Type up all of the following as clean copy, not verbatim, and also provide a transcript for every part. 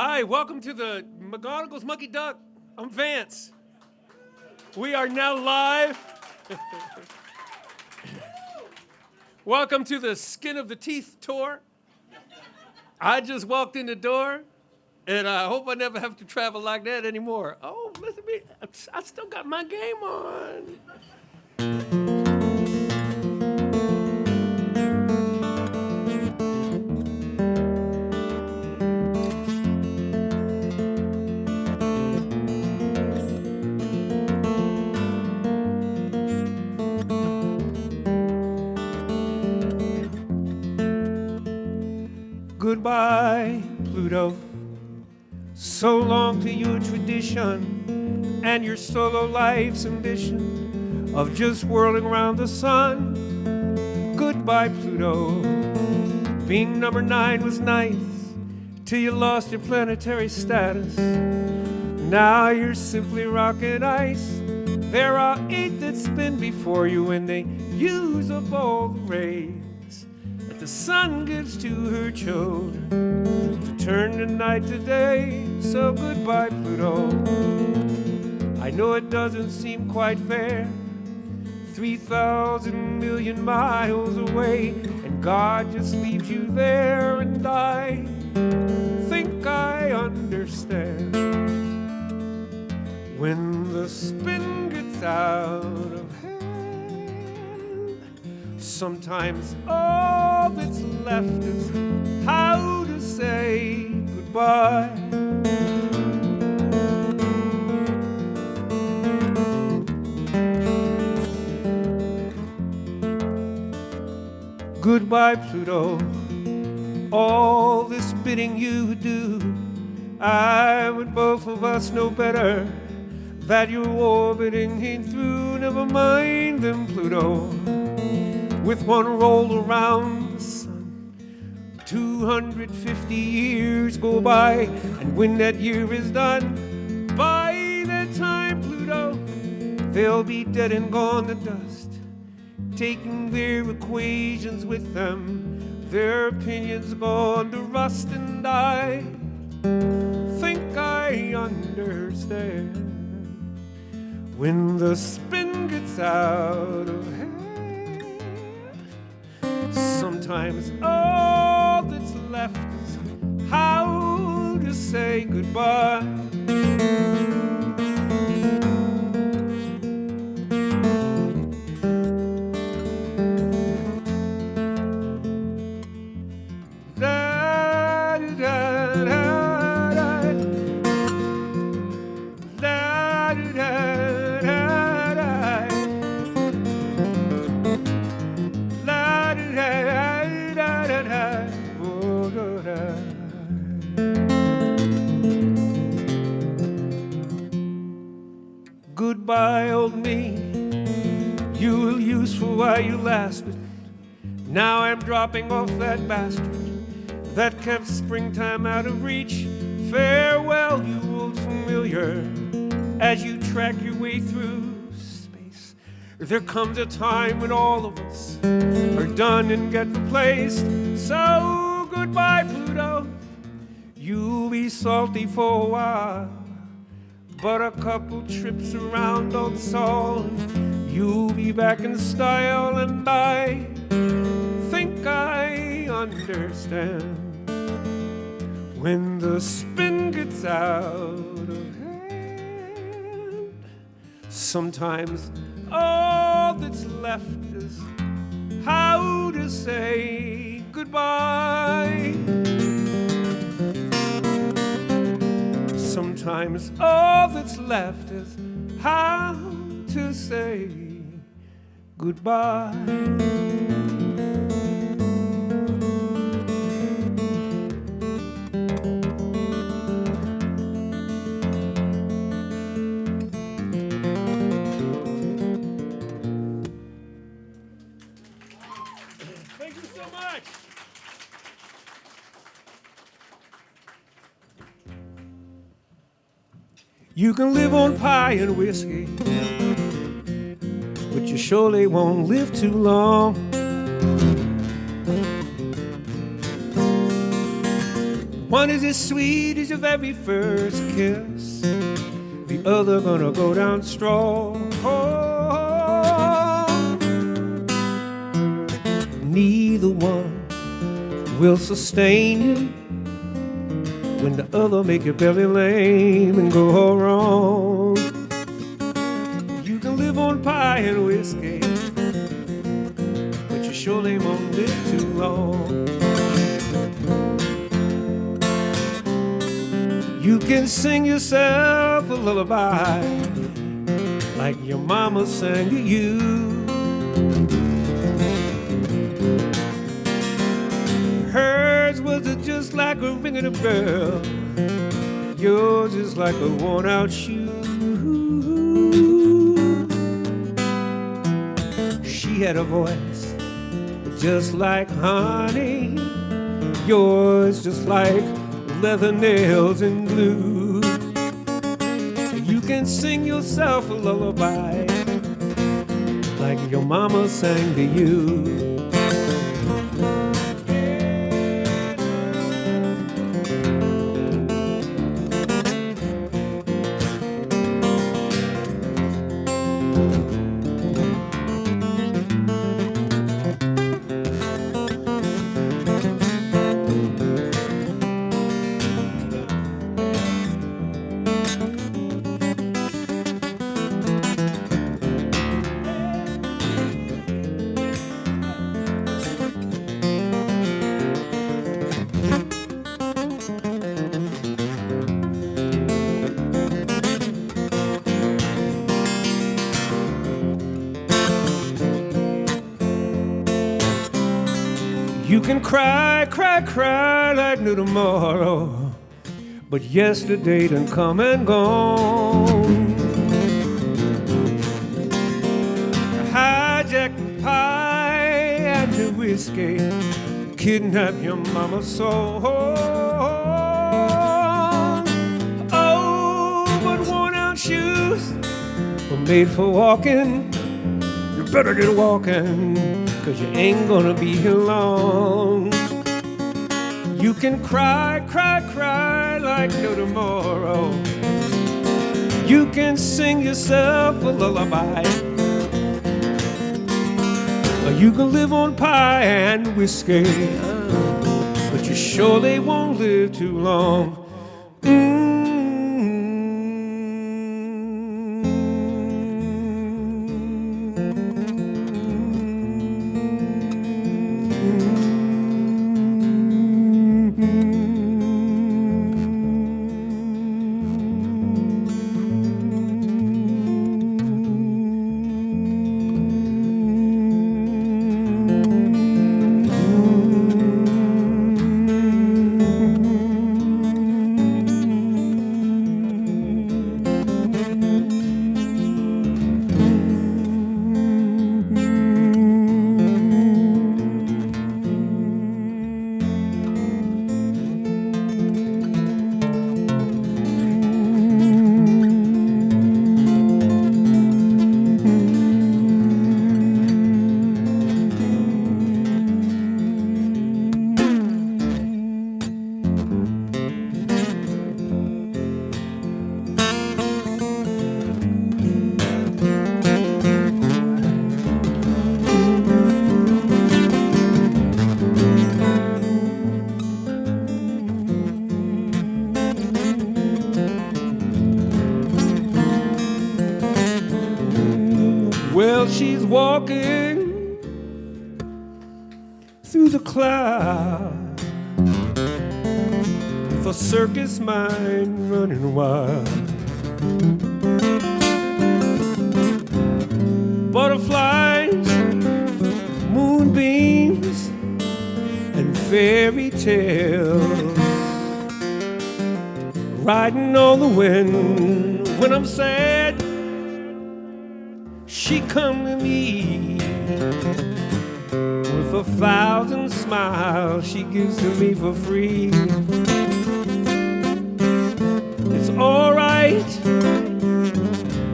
Hi, welcome to the McGonigel's Mucky Duck. I'm Vance. We are now live. Welcome to the Skin of the Teeth tour. I just walked in the door, and I hope I never have to travel like that anymore. Oh, listen to me. I still got my game on. Goodbye, Pluto. So long to your tradition and your solo life's ambition of just whirling around the sun. Goodbye, Pluto. Being number 9 was nice till you lost your planetary status. Now you're simply rock and ice. There are 8 that spin before you and they use up all the rays the sun gives to her children to turn the night to day. So goodbye, Pluto. I know it doesn't seem quite fair, 3,000 million miles away, and God just leaves you there, and I think I understand. When the spin gets out of hand, sometimes all that's left is how to say goodbye. Goodbye, Pluto. All this bidding you do, I would both of us know better that your orbiting ain't through. Never mind them, Pluto. With one roll around the sun, 250 years go by, and when that year is done, by that time, Pluto, they'll be dead and gone to dust, taking their equations with them, their opinions gone to rust, and I think I understand. When the spin gets out of hand, sometimes all that's left is how to say goodbye. Goodbye, old me. You were useful while you lasted. Now I'm dropping off that bastard that kept springtime out of reach. Farewell, you old familiar, as you track your way through space. There comes a time when all of us are done and get replaced. So goodbye, Pluto. You'll be salty for a while, but a couple trips around Old Sol, and you'll be back in style, and I think I understand. When the spin gets out of hand, sometimes all that's left is how to say goodbye. Sometimes all that's left is how to say goodbye. Thank you so much. You can live on pie and whiskey, but you surely won't live too long. One is as sweet as your very first kiss, the other gonna go down strong. Neither one will sustain you when the other make your belly lame and go wrong. You can live on pie and whiskey, but you surely won't live too long. You can sing yourself a lullaby like your mama sang to you. Hers was just like a ringing a bell, yours is like a worn-out shoe. She had a voice just like honey, yours just like leather nails and glue. You can sing yourself a lullaby like your mama sang to you. You can cry, cry, cry like no tomorrow, but yesterday done come and gone. Hijack the pie and the whiskey, kidnap your mama's soul. Oh, but worn-out shoes were made for walking. You better get walking, 'cause you ain't gonna be here long. You can cry, cry, cry like no tomorrow. You can sing yourself a lullaby, or you can live on pie and whiskey, but you surely won't live too long. Well, she's walking through the clouds, with a circus mind running wild. Butterflies, moonbeams, and fairy tales, riding on the wind. When I'm sad, she come to me with 1,000 smiles she gives to me for free. It's all right,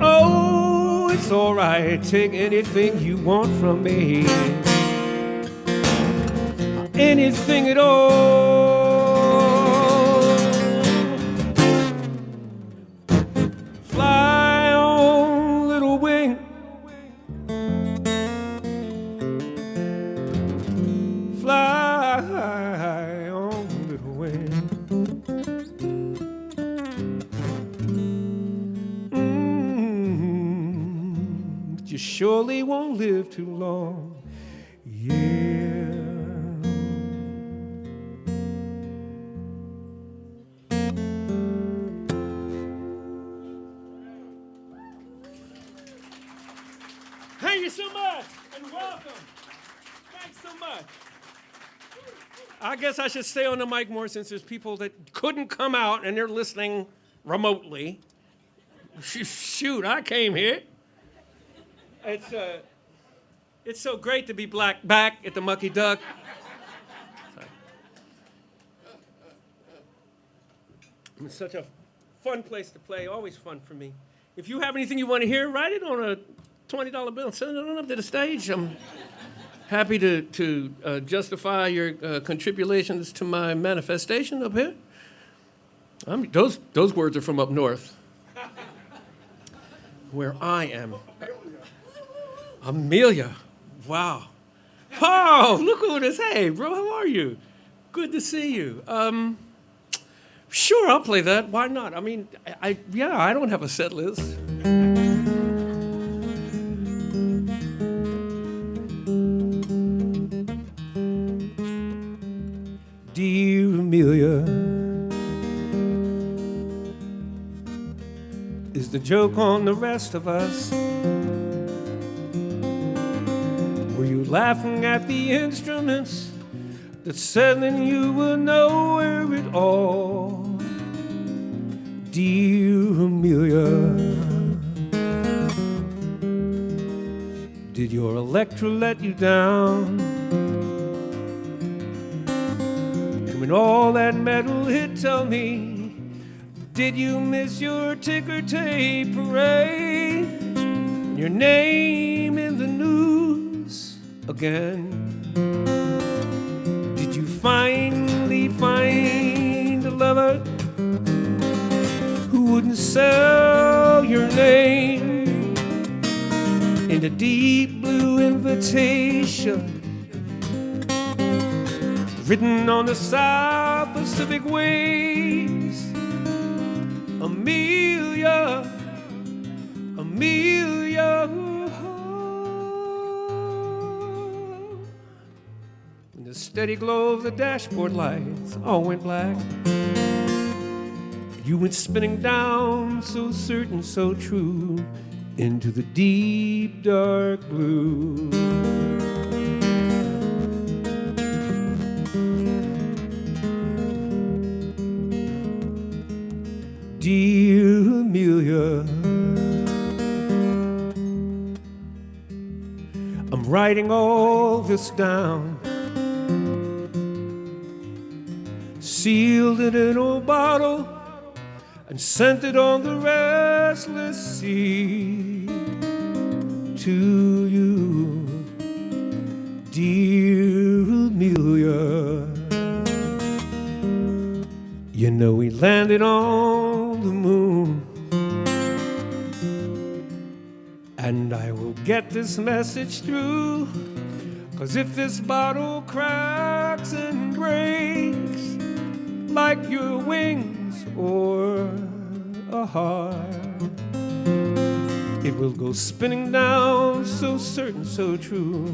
oh, it's all right. Take anything you want from me, anything at all. fly on, little wind. But you surely won't live too long. Yeah. Thank you so much, and welcome. Thanks so much. I guess I should stay on the mic more since there's people that couldn't come out and they're listening remotely. Shoot, I came here. It's so great to be back at the Mucky Duck. It's such a fun place to play, always fun for me. If you have anything you want to hear, write it on a $20 bill and send it on up to the stage. I'm happy to justify your contributions to my manifestation up here. Those words are from up north, where I am. Amelia. Wow. Oh, look who it is. Hey, bro, how are you? Good to see you. Sure, I'll play that. Why not? I mean, I don't have a set list. Dear Amelia, is the joke on the rest of us? Were you laughing at the instruments that said that you would know it all? Dear Amelia, did your Electra let you down? And when all that metal hit, tell me, did you miss your ticker tape parade? Your name in the news again? Did you finally find a lover who wouldn't sell your name in a deep blue invitation written on the South Pacific waves? Amelia, Amelia. When the steady glow of the dashboard lights all went black, you went spinning down, so certain, so true, into the deep, dark blue. Dear Amelia, I'm writing all this down, sealed it in a bottle and sent it on the restless sea to you, dear Amelia. You know we landed on the moon, and I will get this message through, 'cause if this bottle cracks and breaks like your wings or a heart, it will go spinning down, so certain, so true,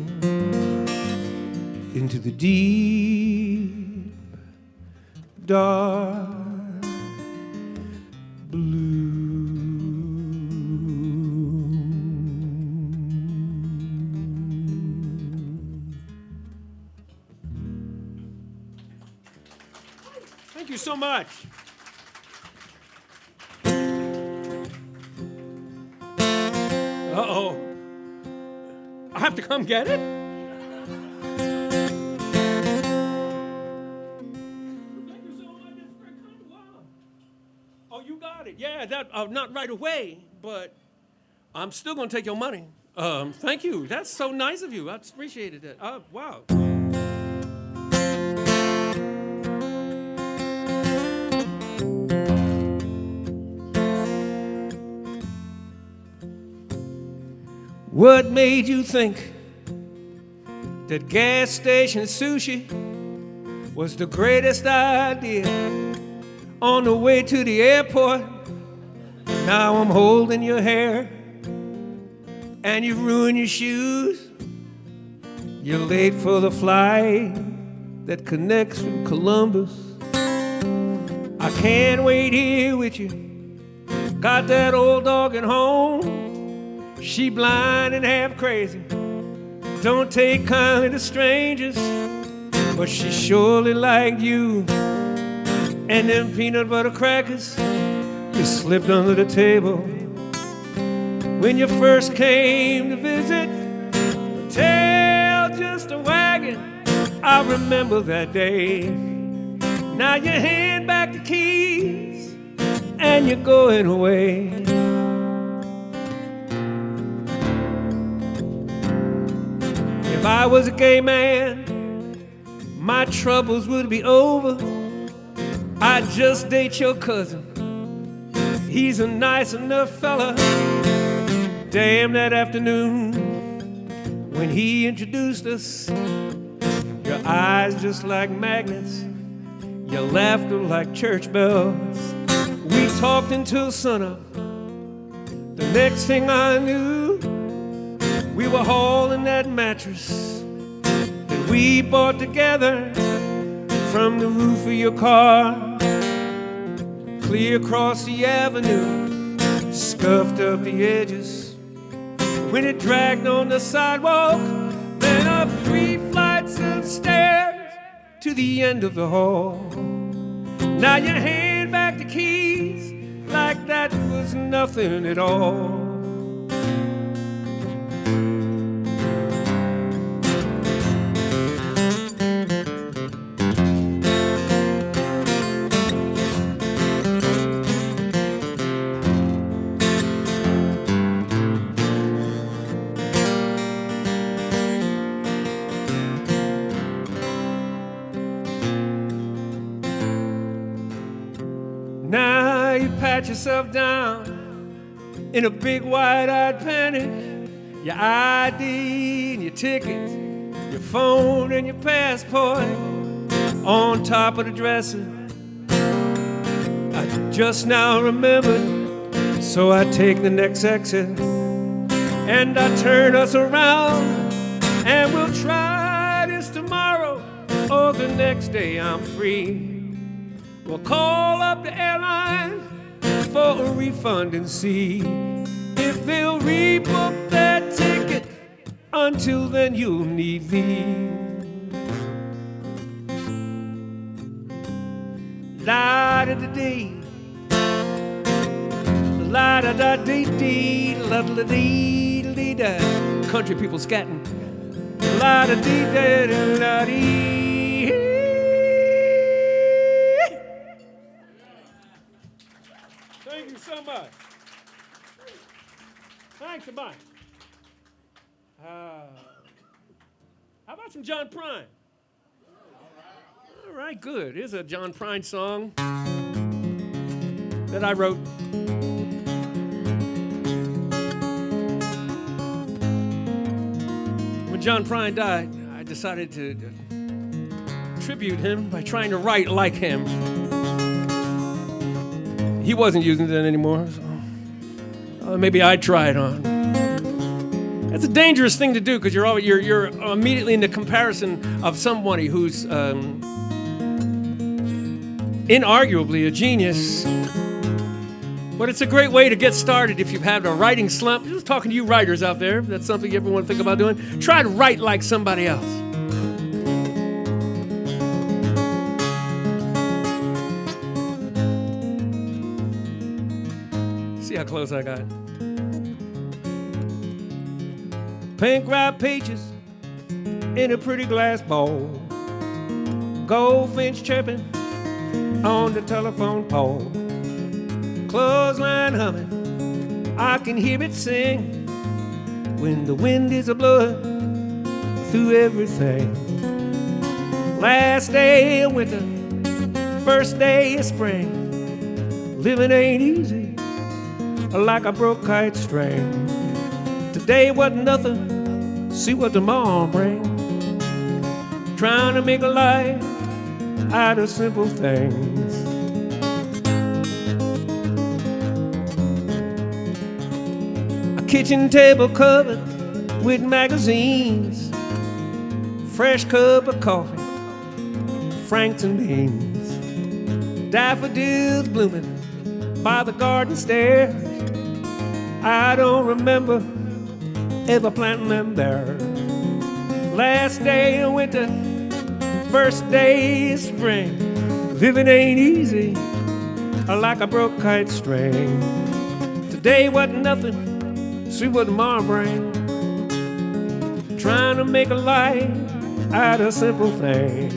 into the deep, dark blue. Thank you so much. Uh-oh. I have to come get it? Oh, you got it. Yeah, that not right away, but I'm still going to take your money. Thank you. That's so nice of you. I appreciated it. Wow. What made you think that gas station sushi was the greatest idea. On the way to the airport, now I'm holding your hair, and you ruined your shoes. You're late for the flight that connects from Columbus. I can't wait here with you. Got that old dog at home. She blind and half crazy. Don't take kindly to strangers, but she surely liked you. And them peanut butter crackers you slipped under the table when you first came to visit. Tail just a wagging, I remember that day. Now you hand back the keys and you're going away. If I was a gay man, my troubles would be over. I'd just date your cousin. He's a nice enough fella. Damn, that afternoon when he introduced us, your eyes just like magnets, your laughter like church bells. We talked until sunup. The next thing I knew, we were hauling that mattress that we bought together from the roof of your car, clear across the avenue, scuffed up the edges. When it dragged on the sidewalk, then up 3 flights of stairs to the end of the hall. Now you hand back the keys like that was nothing at all. Now you pat yourself down in a big wide-eyed panic. Your ID and your ticket, your phone and your passport on top of the dresser. I just now remembered, so I take the next exit and I turn us around, and we'll try this tomorrow or the next day I'm free. We'll call up the airline for a refund and see if they'll rebook that ticket. Until then, you'll need these. La-da-da-dee, la-da-da-dee-dee, la-da-da-dee-dee-da. Country people scatting. La-da-dee-da-da-da-dee. Thank you so much. Thanks a bunch. How about some John Prine? All right, good. Here's a John Prine song that I wrote. When John Prine died, I decided to tribute him by trying to write like him. He wasn't using it anymore, so maybe I'd try it on. That's a dangerous thing to do because you're immediately in the comparison of somebody who's inarguably a genius. But it's a great way to get started if you've had a writing slump. Just talking to you writers out there, if that's something you ever want to think about doing. Try to write like somebody else. See how close I got. Pink wrapped peaches in a pretty glass bowl. Goldfinch chirping on the telephone pole. Clothesline humming, I can hear it sing when the wind is a-blowing through everything. Last day of winter, first day of spring. Living ain't easy, like a broke kite string. Today wasn't nothing, see what tomorrow brings. Trying to make a life out of simple things. A kitchen table covered with magazines, fresh cup of coffee, franks and beans, daffodils blooming by the garden stairs. I don't remember ever planting them there. Last day of winter, first day of spring. Living ain't easy, like a broke kite string. Today wasn't nothing, see what tomorrow brings. Trying to make a life out of simple things.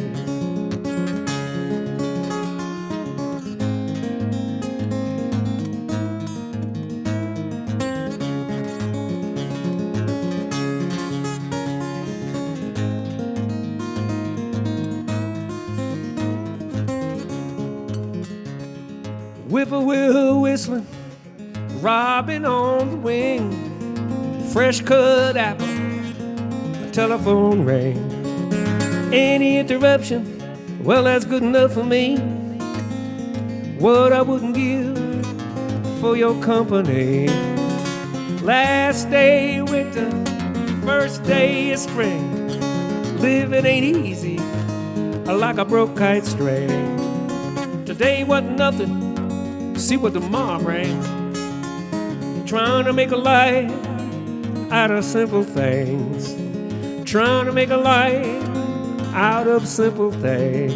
Whippoorwill whistling, robin on the wing, fresh cut apple, a telephone ring. Any interruption, well, that's good enough for me. What I wouldn't give for your company. Last day of winter, first day of spring. Living ain't easy, like a broke kite string. Today wasn't nothing, see what tomorrow brings. Trying to make a life out of simple things. Trying to make a life out of simple things.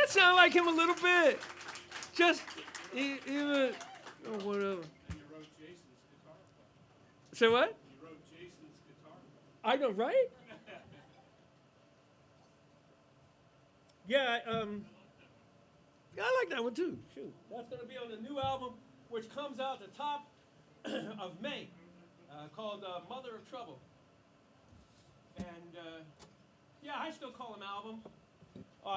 Sound like him a little bit. Just even whatever. You wrote Jason's guitar. Say what? You wrote Jason's guitar. I know, right? Yeah, I like that one too. Shoot, that's gonna be on the new album, which comes out the top of May, called "Mother of Trouble." And yeah, I still call an album. Oh,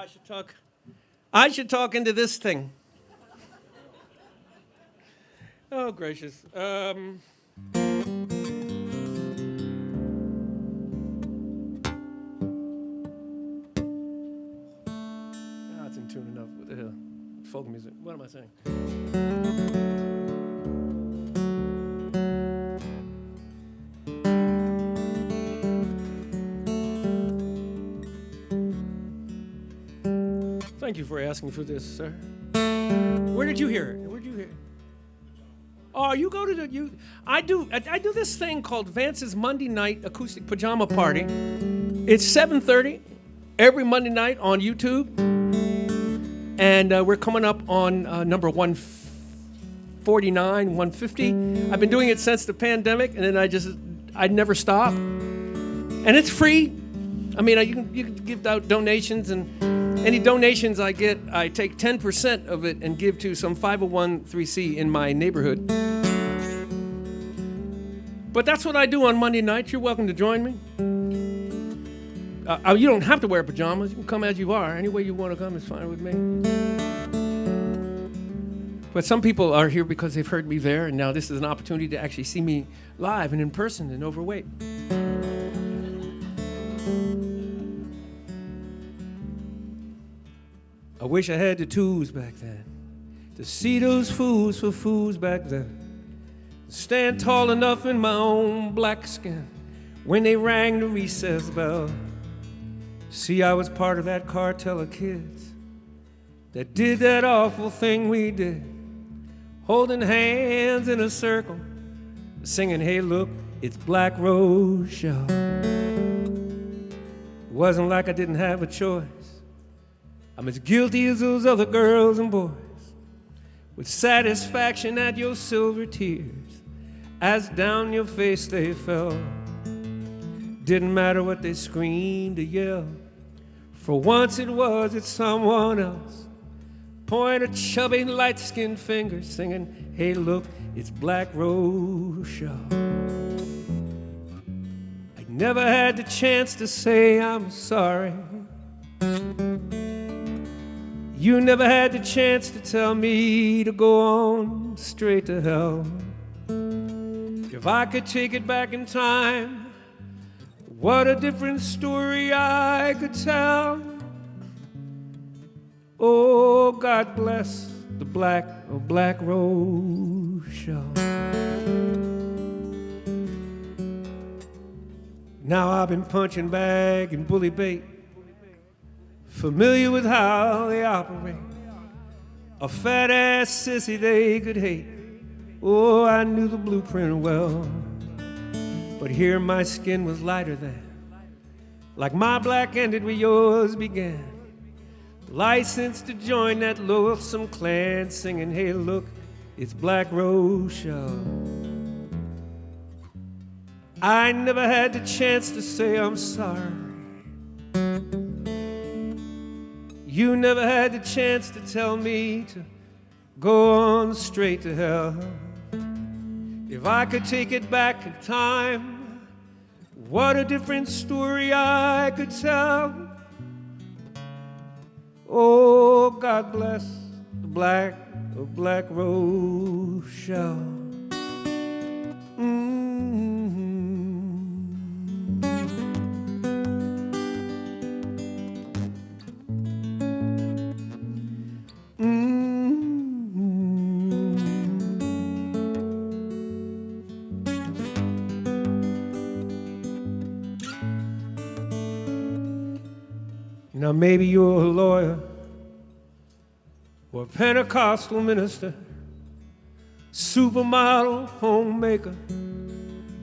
I should talk into this thing. Oh, gracious. Oh, it's in tune enough with the folk music. What am I saying? Thank you for asking for this, sir. Where did you hear it? Where did you hear it? Oh, you go to the I do this thing called Vance's Monday Night Acoustic Pajama Party. It's 7:30 every Monday night on YouTube, and we're coming up on number 149, 150. I've been doing it since the pandemic, and then I never stop, and it's free. I mean, you can give out donations, and any donations I get, I take 10% of it and give to some 501(c) in my neighborhood. But that's what I do on Monday nights. You're welcome to join me. You don't have to wear pajamas. You can come as you are. Any way you want to come is fine with me. But some people are here because they've heard me there, and now this is an opportunity to actually see me live and in person and overweight. I wish I had the tools back then to see those fools for fools back then. Stand tall enough in my own black skin when they rang the recess bell. See, I was part of that cartel of kids that did that awful thing we did, holding hands in a circle, singing, "Hey, look, it's Black Rose Show." It wasn't like I didn't have a choice. I'm as guilty as those other girls and boys, with satisfaction at your silver tears as down your face they fell. Didn't matter what they screamed or yelled, for once it was at someone else. Point a chubby light-skinned finger singing, "Hey, look, it's Black Rose Show." Never had the chance to say I'm sorry. You never had the chance to tell me to go on straight to hell. If I could take it back in time, what a different story I could tell. Oh, God bless the black rose shell. Now I've been punching bag and bully bait, familiar with how they operate. A fat-ass sissy they could hate. Oh, I knew the blueprint well. But here my skin was lighter than, like my black ended where yours began. Licensed to join that loathsome clan, singing, hey look, it's Black Rose Show. I never had the chance to say I'm sorry. You never had the chance to tell me to go on straight to hell. If I could take it back in time, what a different story I could tell. Oh, God bless the black rose shell. Now maybe you're a lawyer or a Pentecostal minister, supermodel, homemaker,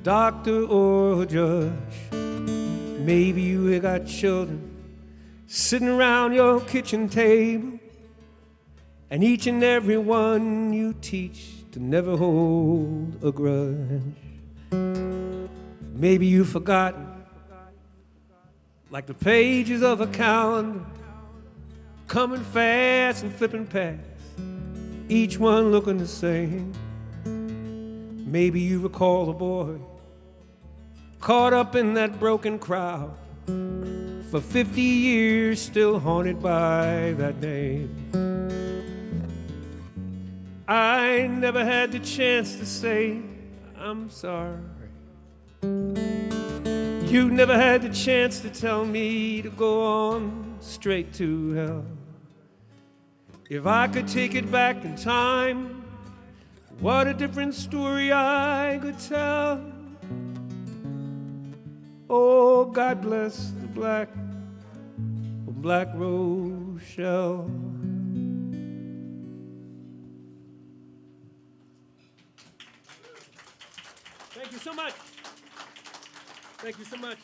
doctor or a judge. Maybe you got children sitting around your kitchen table, and each and every one you teach to never hold a grudge. Maybe you've forgotten, like the pages of a calendar, coming fast and flipping past, each one looking the same. Maybe you recall a boy caught up in that broken crowd, for 50 years still haunted by that name. I never had the chance to say I'm sorry. You never had the chance to tell me to go on straight to hell. If I could take it back in time, what a different story I could tell. Oh, God bless the black rose shell. Thank you so much. Thank you so much.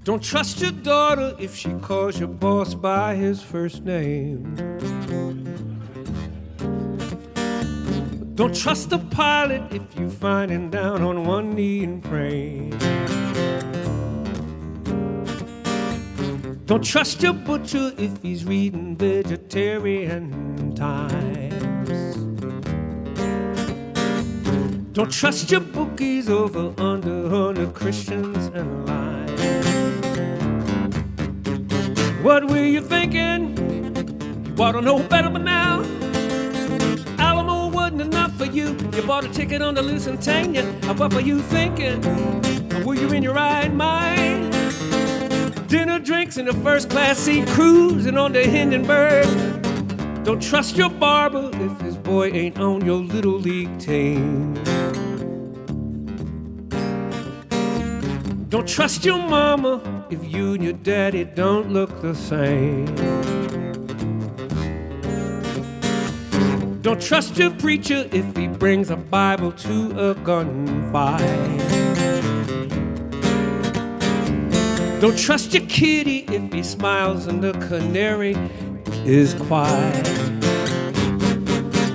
Don't trust your daughter if she calls your boss by his first name. Don't trust a pilot if you find him down on one knee and praying. Don't trust your butcher if he's reading Vegetarian Times. Don't trust your bookies over under 100 Christians and lies. What were you thinking? You ought to know better by now. Alamo wasn't enough for you. You bought a ticket on the Lusitania. What were you thinking? Were you in your right mind? Dinner, drinks, in a first-class seat, cruising on the Hindenburg. Don't trust your barber if his boy ain't on your little league team. Don't trust your mama if you and your daddy don't look the same. Don't trust your preacher if he brings a Bible to a gunfight. Don't trust your kitty if he smiles and the canary is quiet.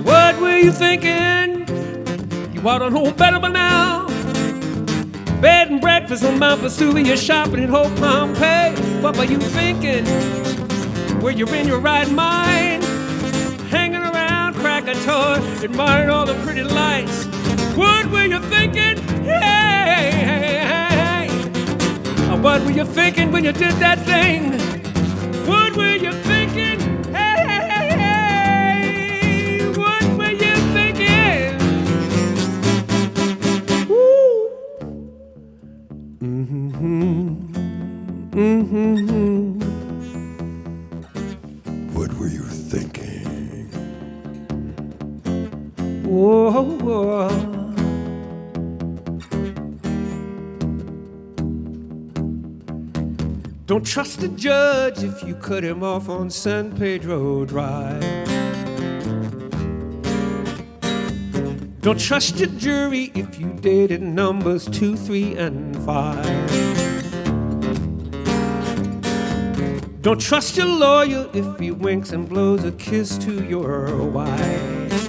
What were you thinking? You ought to know better by now. Bed and breakfast on Mount Vesuvius, shopping in Hope Pompeii. What were you thinking? Were you in your right mind? Hanging around Krakatoa, admiring all the pretty lights. What were you thinking? Hey, hey, hey. What were you thinking when you did that thing? What were you thinking? Hey, hey, hey. What were you thinking? Woo. What were you thinking? Whoa, whoa. Don't trust a judge if you cut him off on San Pedro Drive. Don't trust your jury if you dated numbers 2, 3, and 5. Don't trust your lawyer if he winks and blows a kiss to your wife.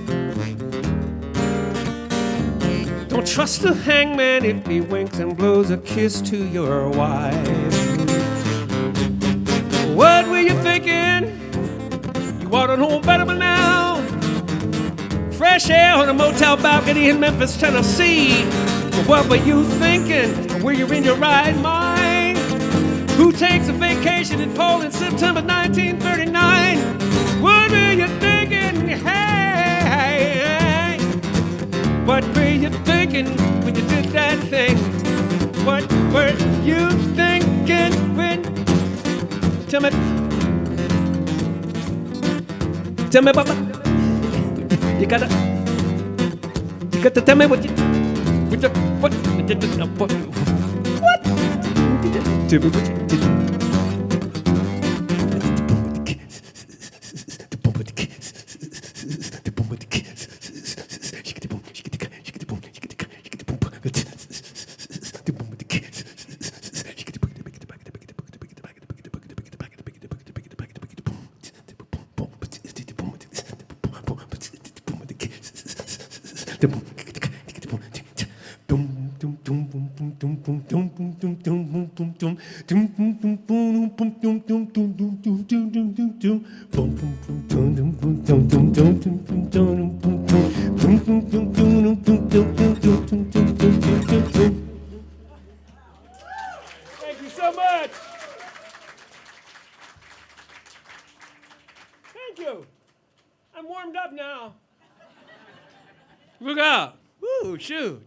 Don't trust the hangman if he winks and blows a kiss to your wife. What were you thinking? You ought to know better by now. Fresh air on a motel balcony in Memphis, Tennessee. What were you thinking? Were you in your right mind? Who takes a vacation in Poland, September 1939? What were you thinking? Hey, what were you thinking when you did that thing? What were you thinking when? Tell me, Papa. You gotta tell me what? Tell me what you did. Thank you so much. Thank you. I'm warmed up now. Look out. Woo, shoot.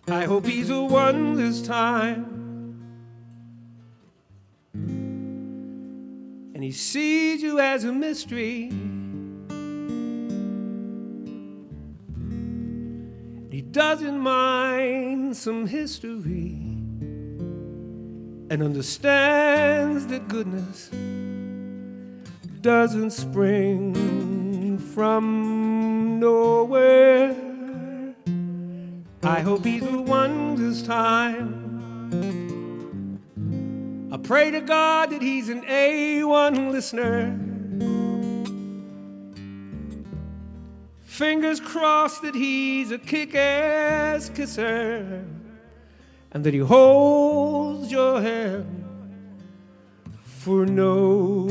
I hope he's the one this time. And he sees you as a mystery. He doesn't mind some history and understands that goodness doesn't spring from nowhere. I hope he's the one this time. I pray to God that he's an A1 listener. Fingers crossed that he's a kick-ass kisser, and that he holds your hand for no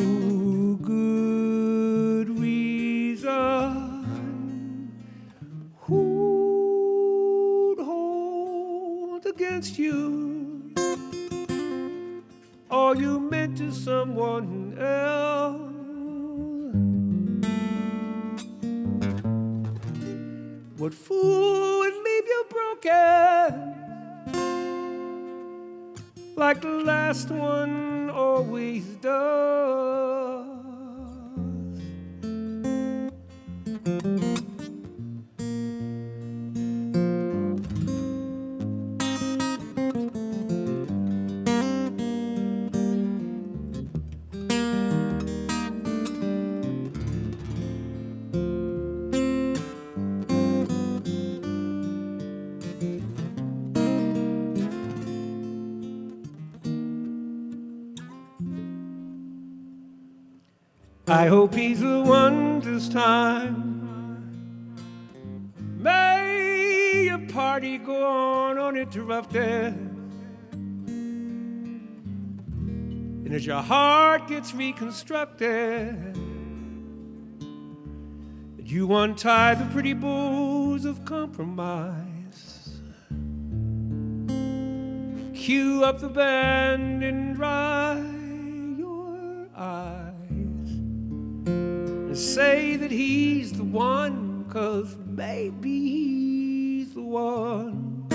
good reason. Who'd hold against you all you meant to someone else? What fool would leave you broken like the last one always does? I hope he's the one this time. May your party go on uninterrupted. And as your heart gets reconstructed, you untie the pretty bows of compromise. Cue up the band and dry your eyes. And say that he's the one, 'cause maybe he's the one.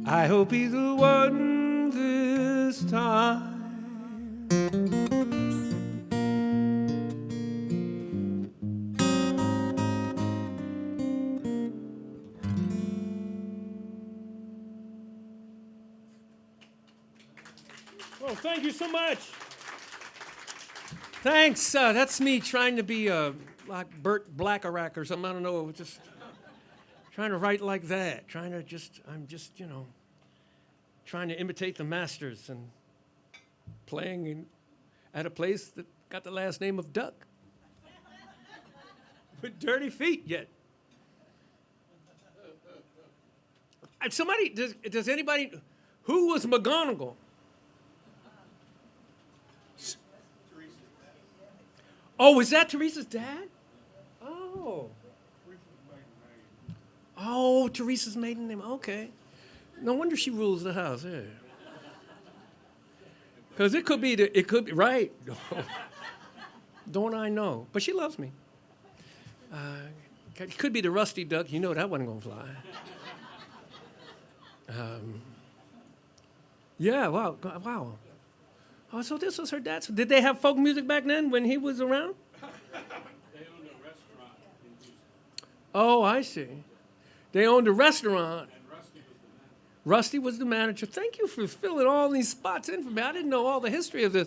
I hope he's the one this time. Well, thank you so much. Thanks. That's me trying to be like Burt Blackerack or something. I don't know. Just trying to write like that. I'm just, trying to imitate the masters and playing at a place that got the last name of Duck. With dirty feet yet. Somebody, does anybody, who was McGonigel? Oh, is that Teresa's dad? Oh. Oh, Teresa's maiden name. Okay. No wonder she rules the house. Yeah. Because it could be right. Don't I know? But she loves me. It could be the rusty duck. You know that wasn't going to fly. Yeah, wow. Oh, so this was her dad. So did they have folk music back then when he was around? They owned a restaurant in Houston. Oh, I see. They owned a restaurant. And Rusty was the manager. Rusty was the manager. Thank you for filling all these spots in for me. I didn't know all the history of this.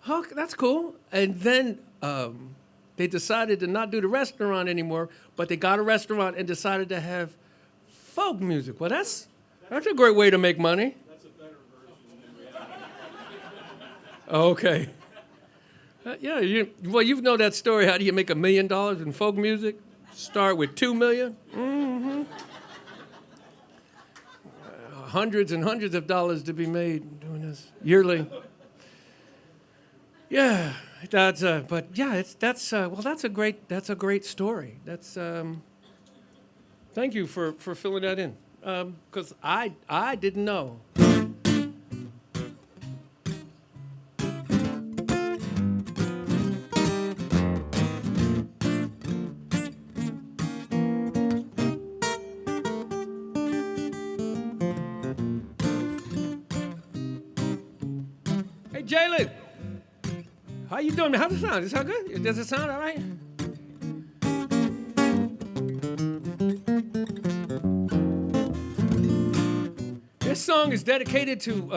Oh, that's cool. And then they decided to not do the restaurant anymore, but they got a restaurant and decided to have folk music. Well, that's a great way to make money. That's a better version than reality. Okay. Yeah, you know that story. How do you make $1 million in folk music? Start with $2 million. Mm-hmm. Hundreds and hundreds of dollars to be made doing this yearly. Yeah, that's a great story. That's thank you for filling that in, because I didn't know. Hey, Jalen, how you doing? How's it sound? Does it sound good? Does it sound all right? This song is dedicated to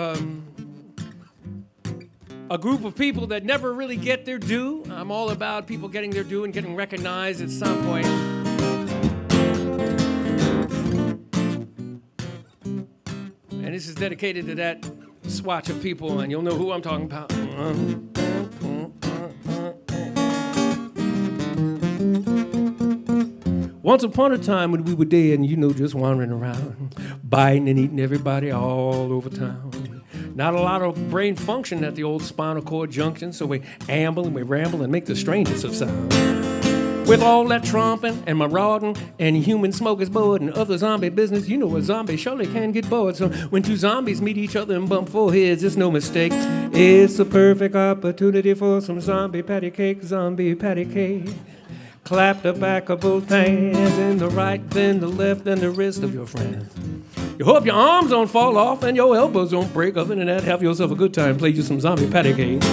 a group of people that never really get their due. I'm all about people getting their due and getting recognized at some point. And this is dedicated to that swatch of people, and you'll know who I'm talking about. Once upon a time when we were dead and, just wandering around, biting and eating everybody all over town. Not a lot of brain function at the old spinal cord junction, so we amble and we ramble and make the strangest of sound. With all that tromping and marauding and human smokers bored and other zombie business, a zombie surely can get bored. So when two zombies meet each other and bump foreheads, it's no mistake. It's a perfect opportunity for some zombie patty cake, zombie patty cake. Clap the back of both hands, and the right, then the left, then the wrist of your friend. You hope your arms don't fall off and your elbows don't break. Other than that, have yourself a good time. Play you some zombie patty cake.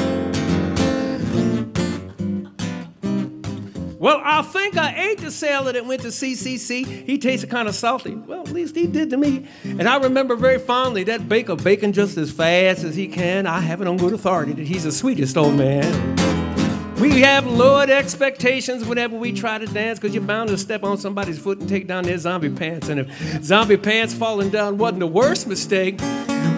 Well, I think I ate the sailor that went to CCC. He tasted kind of salty. Well, at least he did to me. And I remember very fondly that baker baking just as fast as he can. I have it on good authority that he's the sweetest old man. We have lowered expectations whenever we try to dance, because you're bound to step on somebody's foot and take down their zombie pants. And if zombie pants falling down wasn't the worst mistake,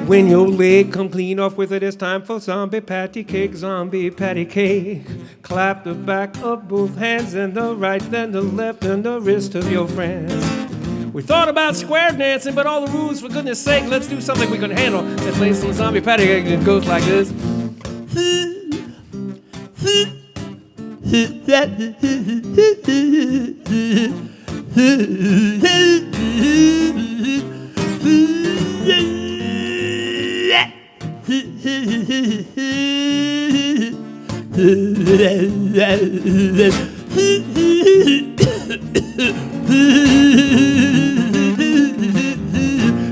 when your leg come clean off with it, it's time for zombie patty cake, zombie patty cake. Clap the back of both hands, and the right, then the left, and the wrist of your friends. We thought about square dancing, but all the rules, for goodness sake, let's do something we can handle. Let's play some zombie patty cake, and it goes like this.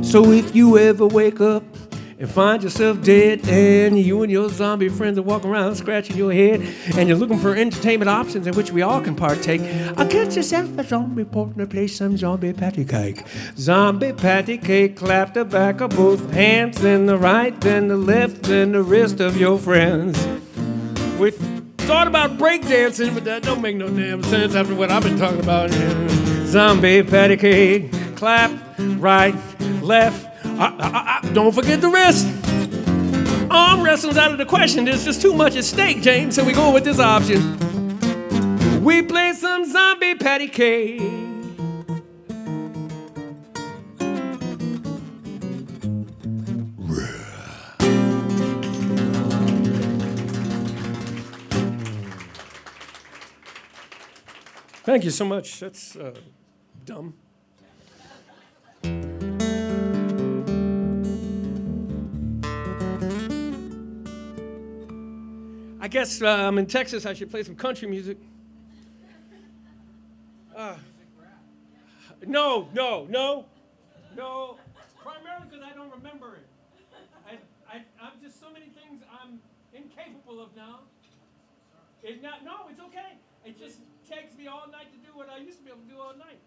So if you ever wake up and find yourself dead, and you and your zombie friends are walking around scratching your head, and you're looking for entertainment options in which we all can partake, I'll get yourself a zombie partner, play some zombie patty cake. Zombie patty cake, clap the back of both hands, then the right, then the left, then the wrist of your friends. We thought about breakdancing, but that don't make no damn sense after what I've been talking about. Zombie patty cake, clap, right, left, don't forget the wrist. Arm wrestling's out of the question. There's just too much at stake, James, so we go with this option. We play some zombie patty cake. Thank you so much. That's dumb. I guess I'm in Texas. I should play some country music. No. Primarily because I don't remember it. I'm just so many things I'm incapable of now. No, it's okay. It just takes me all night to do what I used to be able to do all night.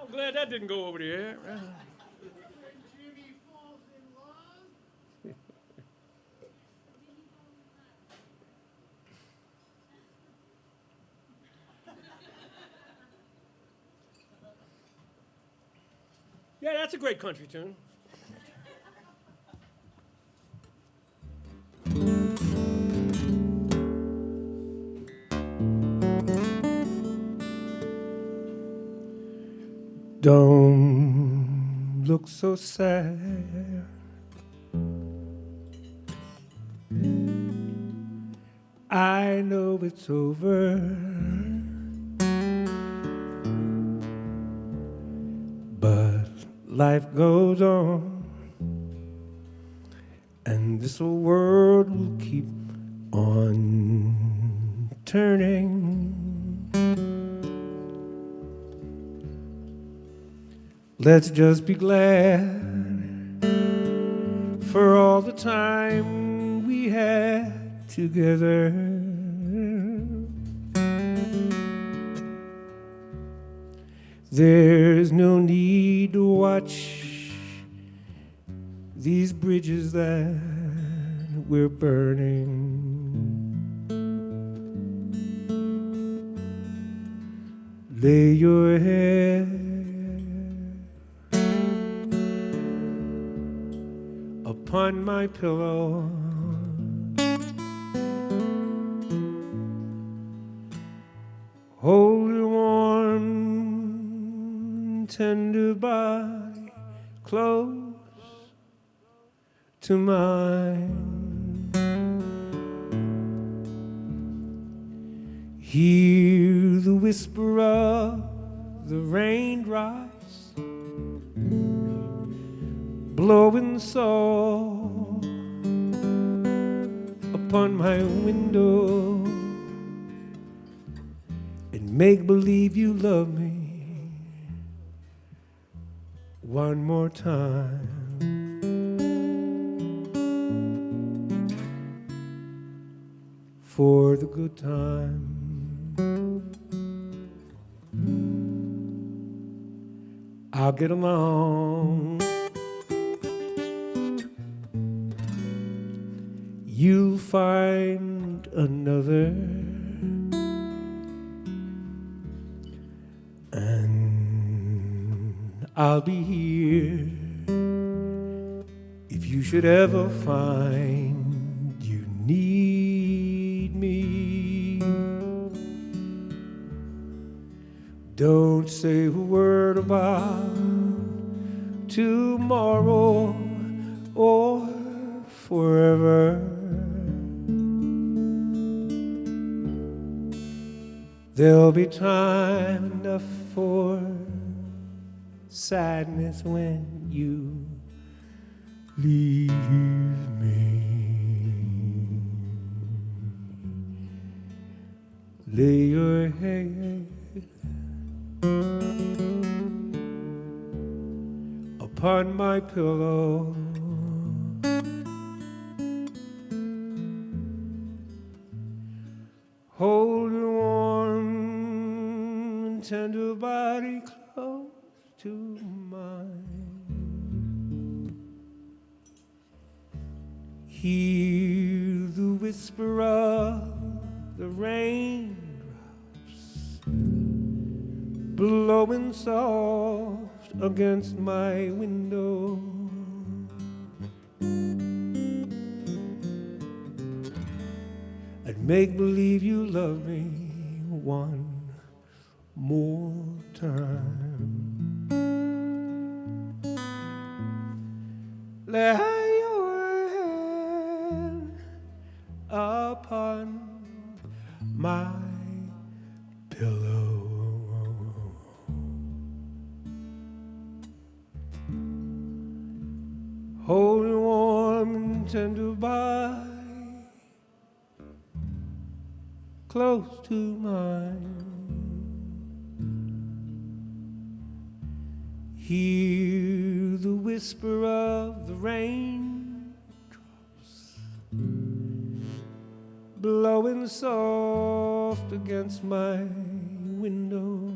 I'm glad that didn't go over the air. Yeah, that's a great country tune. Don't look so sad. I know it's over. But life goes on, and this world will keep on turning. Let's just be glad for all the time we had together. There's no need to watch these bridges that we're burning. Lay your head upon my pillow. Hold your warm, tender body close to mine. Hear the whisper of the raindrops blowing soft upon my window, and make believe you love me one more time. For the good time. I'll get along. You'll find another, and I'll be here if you should ever find you need me. Don't say a word about tomorrow or forever. There'll be time enough for sadness when you leave me. Lay your head upon my pillow. Hold your warm and tender body close to mine. Hear the whisper of the raindrops blowing soft against my window. And make believe you love me one more time. Lay your hand upon my pillow. Hold your warm and tender body close to mine. Hear the whisper of the raindrops blowing soft against my window.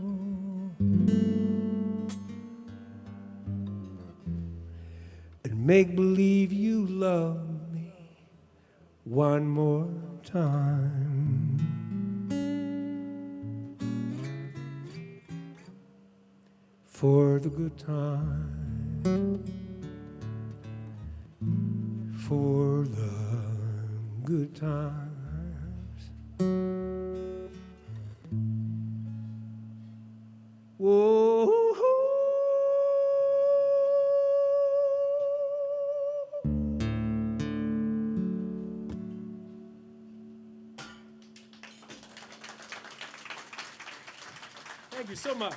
And make believe you love me one more time. For the good time, for the good times. Whoa. Thank you so much.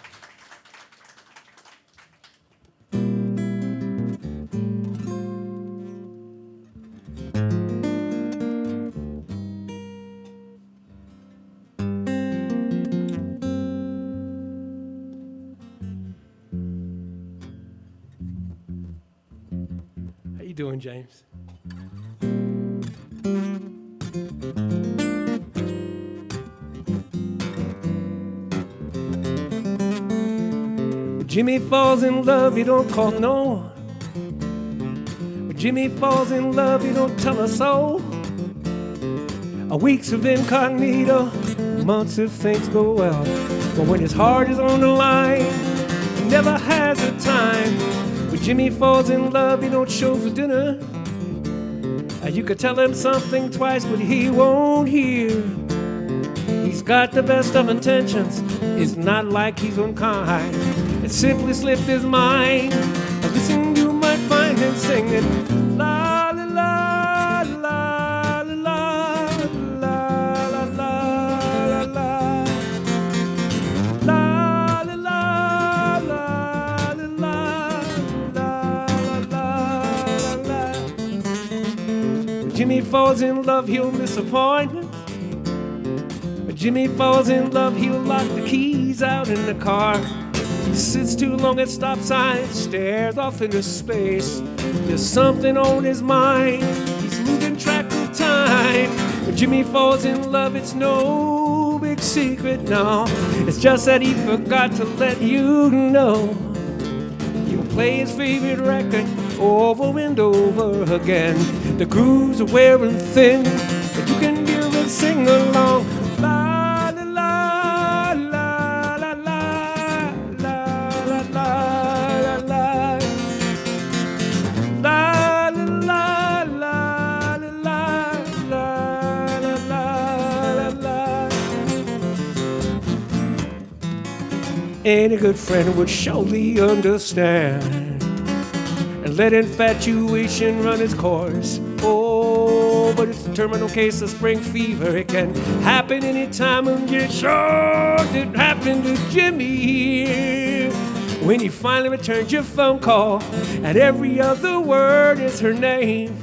How you doing, James? When Jimmy falls in love, he don't call no one. When Jimmy falls in love, he don't tell us so. Weeks of incognito, months if things go well. But when his heart is on the line, he never has the time. When Jimmy falls in love, he don't show for dinner. You could tell him something twice, but he won't hear. He's got the best of intentions. It's not like he's unkind. It simply slipped his mind. Listen, you might find him singing la la la la la la la la la la la la la la la. When Jimmy falls in love, he'll miss appointments. When Jimmy falls in love, he'll lock the keys out in the car. He sits too long at stop signs, stares off into space. There's something on his mind, he's losing track of time. When Jimmy falls in love, it's no big secret, no. It's just that he forgot to let you know. He'll play his favorite record over and over again. The grooves are wearing thin, You can hear it sing along. La la la la la la la la la la. La la la la la la la la. Any good friend would surely understand and let infatuation run its course. Oh, but it's a terminal case of spring fever. It can happen anytime, and you're sure it happened to Jimmy. When you finally returned your phone call, and every other word is her name.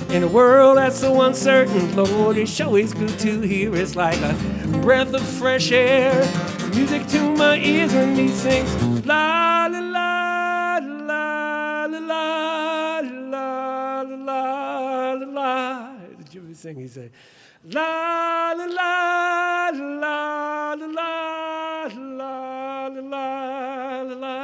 In a world that's so uncertain, Lord, it's always good to hear. It's like a breath of fresh air, music to my ears when he sings. La la la la la la la la la la. Did you ever sing? He said, la la la la la la la la la la.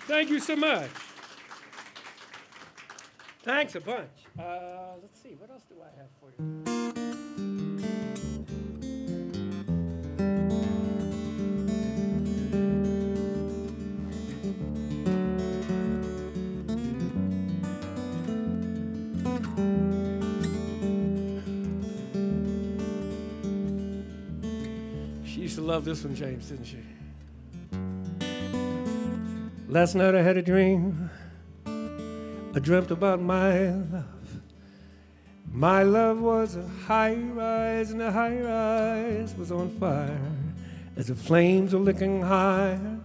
Thank you so much. Thanks a bunch. Let's see, what else do I have for you? She used to love this one, James, didn't she? Last night I had a dream. I dreamt about my love. My love was a high rise, and the high rise was on fire as the flames were licking higher,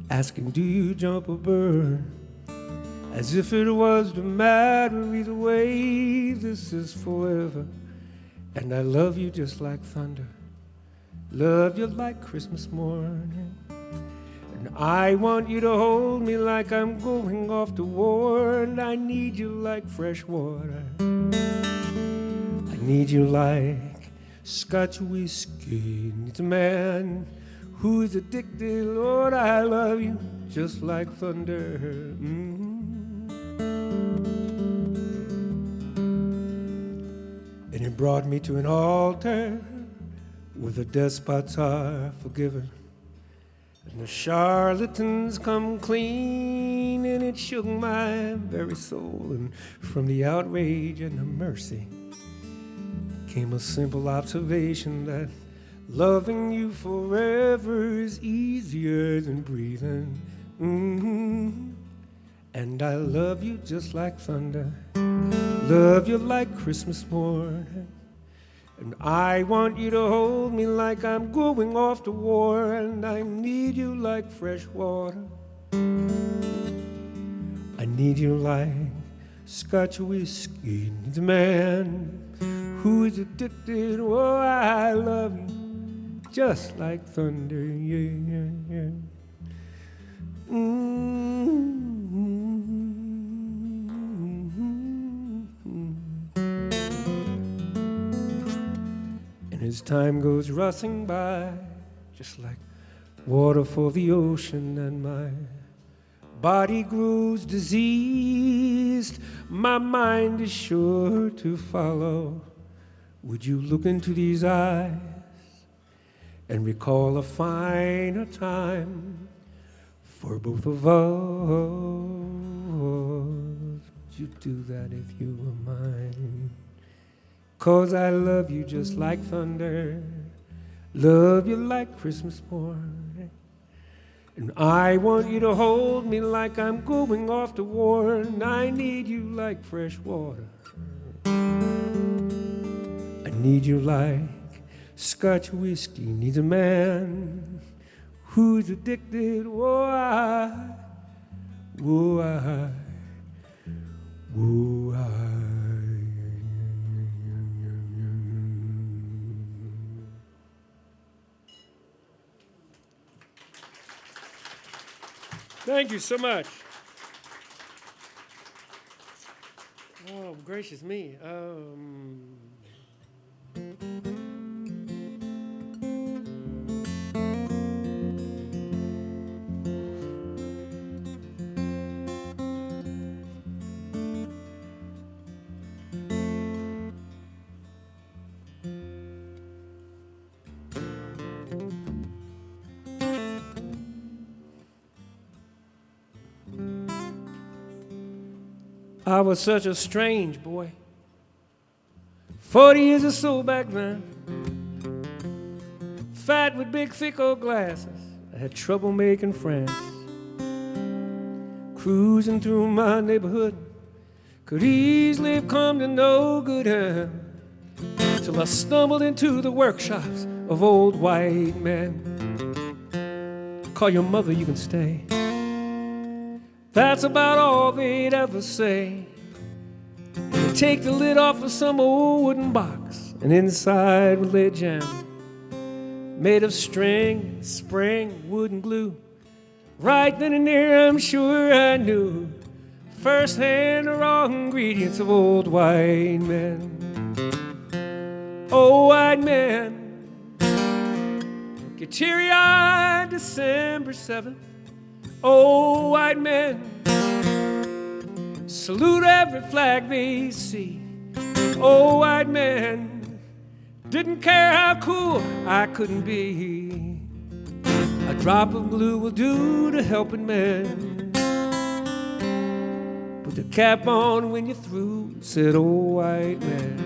asking, do you jump or burn? As if it was the matter either way, this is forever. And I love you just like thunder, love you like Christmas morning. And I want you to hold me like I'm going off to war, and I need you like fresh water. I need you like Scotch whiskey needs a man who is addicted. Lord, I love you just like thunder. And it brought me to an altar where the despots are forgiven and the charlatans come clean, and it shook my very soul. And from the outrage and the mercy came a simple observation that loving you forever is easier than breathing. And I love you just like thunder, love you like Christmas morning. And I want you to hold me like I'm going off to war, and I need you like fresh water. I need you like Scotch whiskey needs a man who is addicted. Oh, I love you just like thunder, yeah, yeah, yeah. And as time goes rushing by, just like water for the ocean, and my body grows diseased, my mind is sure to follow. Would you look into these eyes and recall a finer time for both of us? Would you do that if you were mine? 'Cause I love you just like thunder, love you like Christmas morning. And I want you to hold me like I'm going off to war, and I need you like fresh water. need you like Scotch whiskey needs a man who's addicted. Oh, I, oh, I, oh, I. Thank you so much. Oh, gracious me. I was such a strange boy, 40 years or so back then. Fat with big thick old glasses, I had trouble making friends. Cruising through my neighborhood, could easily have come to no good end, till I stumbled into the workshops of old white men. Call your mother, you can stay. That's about all they'd ever say. They'd take the lid off of some old wooden box, and inside would lay jam, made of string, spring, wood, and glue. Right then and there, I'm sure I knew firsthand the raw ingredients of old white men. Oh, white men, get teary-eyed December 7th. Oh, white men, salute every flag they see. Oh, white men, didn't care how cool I couldn't be. A drop of glue will do to helping men. Put the cap on when you're through, said old white man.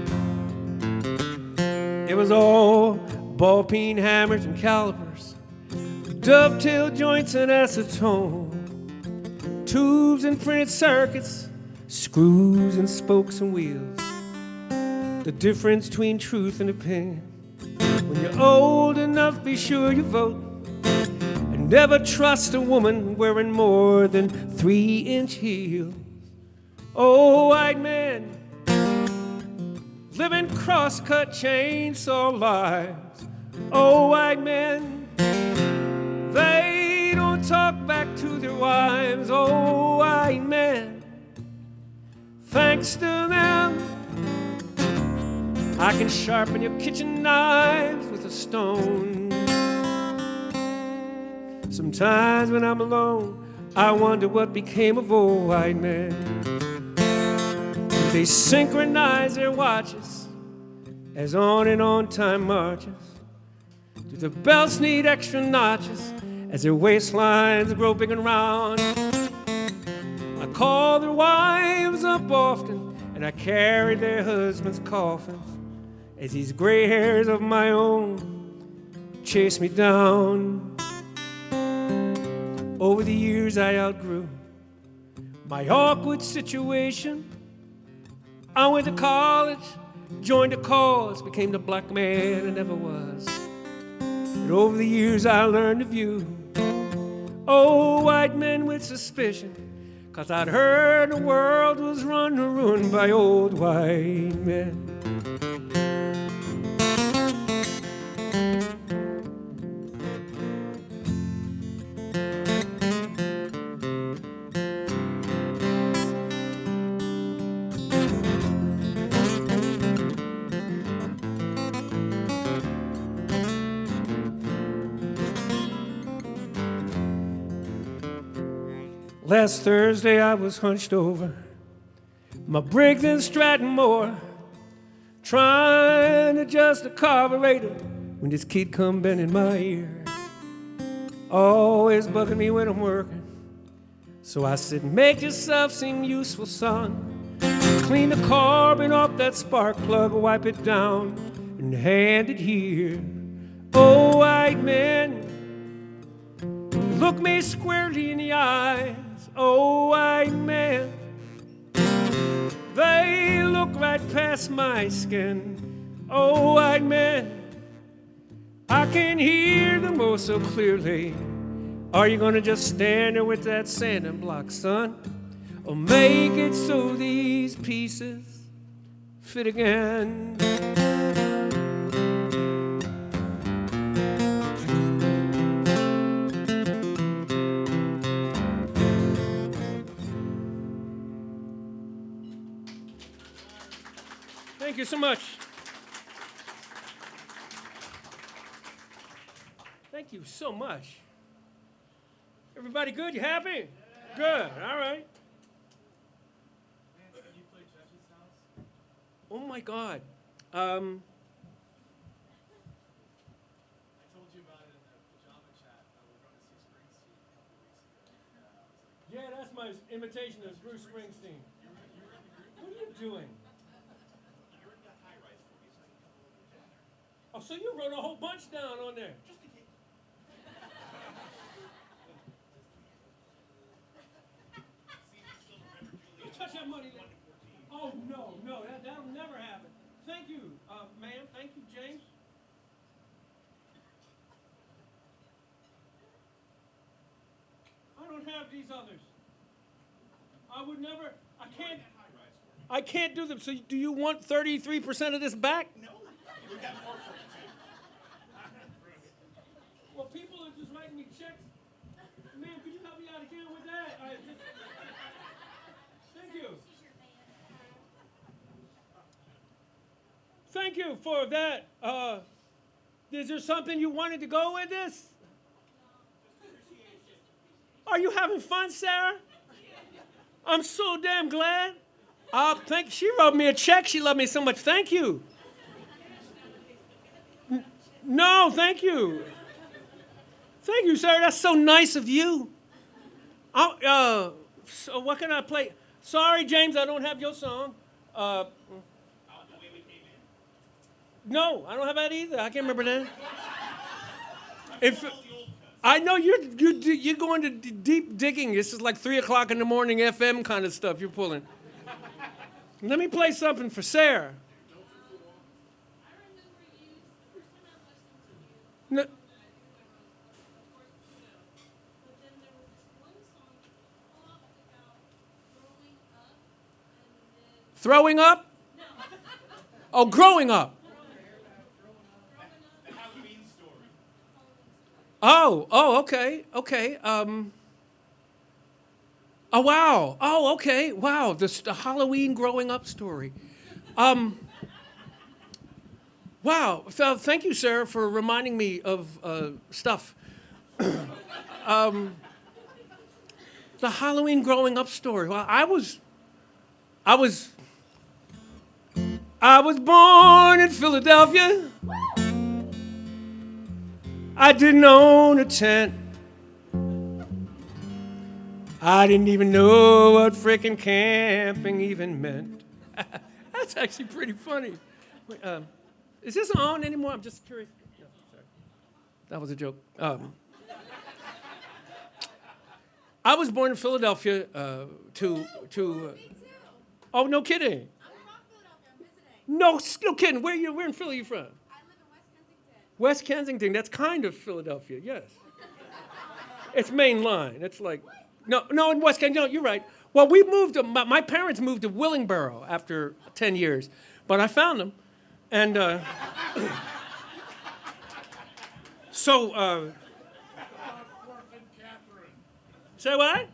It was all ball-peen hammers and calipers, dovetail joints and acetone, tubes and printed circuits, screws and spokes and wheels. The difference between truth and opinion. When you're old enough, be sure you vote, and never trust a woman wearing more than 3-inch heels. Oh, white men, living cross-cut chainsaw lives. Oh, white men, they don't talk back to their wives. Oh, white men, thanks to them, I can sharpen your kitchen knives with a stone. Sometimes when I'm alone, I wonder what became of old white men. They synchronize their watches as on and on time marches. Do the belts need extra notches as their waistlines grow big and round? I call their wives up often, and I carry their husbands' coffins as these gray hairs of my own chase me down. Over the years I outgrew my awkward situation. I went to college, joined a cause, became the black man I never was. And over the years I learned to view old white men with suspicion, 'cause I'd heard the world was run and ruined by old white men. Last Thursday I was hunched over my Briggs & Stratton mower, trying to adjust the carburetor when this kid come bending my ear. Always bugging me when I'm working. So I said, make yourself seem useful, son. Clean the carbon off that spark plug, wipe it down, and hand it here. Oh, white men, look me squarely in the eyes. Oh, white man, they look right past my skin. Oh, white man, I can hear the most so clearly. Are you gonna just stand there with that sanding block, son? Or make it so these pieces fit again? Thank you so much. Thank you so much. Everybody good? You happy? Good. All right. Vance, can you play Judge's House? Oh my God. I told you about it in the pajama chat. We're going to see Springsteen a couple weeks ago. I was like, Yeah, that's my imitation of Bruce Springsteen. you were in the group? What are you doing? You were in the high rise for me, so I can come over to dinner. Oh, so you wrote a whole bunch down on there. Just in case. You touch that money. Oh, no, no, that'll never happen. Thank you, ma'am. Thank you, James. I don't have these others. I would never, I can't do them. So do you want 33% of this back? No, we got more for you too. Well, people are just writing me checks. Ma'am, could you help me out again with that? Thank you. Thank you for that. Is there something you wanted to go with this? Are you having fun, Sarah? I'm so damn glad. She wrote me a check. She loved me so much. Thank you. No, thank you. Thank you, Sarah. That's so nice of you. So what can I play? Sorry, James, I don't have your song. The way we came in. No, I don't have that either. I can't remember that. If All the old cuts. I know you're going to deep digging. This is like 3 o'clock in the morning FM kind of stuff you're pulling. Let me play something for Sarah. I remember you, the first time I listened to you, No, I think there was, of course, the show. But then there was this one song that you talked about growing up and then, throwing up? Oh, growing up. The Halloween story. Oh, okay. Oh, wow. Oh, okay. Wow. The Halloween growing up story. Wow. So thank you, Sarah, for reminding me of stuff. The Halloween growing up story. Well, I was born in Philadelphia. I didn't own a tent. I didn't even know what frickin' camping even meant. That's actually pretty funny. Wait, is this on anymore? I'm just curious. No, sorry. That was a joke. I was born in Philadelphia oh, no kidding. I'm from Philadelphia, I'm visiting. No kidding. Where in Philly are you from? I live in West Kensington. West Kensington. That's kind of Philadelphia, yes. It's main line. It's like, no, in West Kensington, no, you're right. Well, we moved my parents moved to Willingboro after 10 years, but I found them. And so, say what?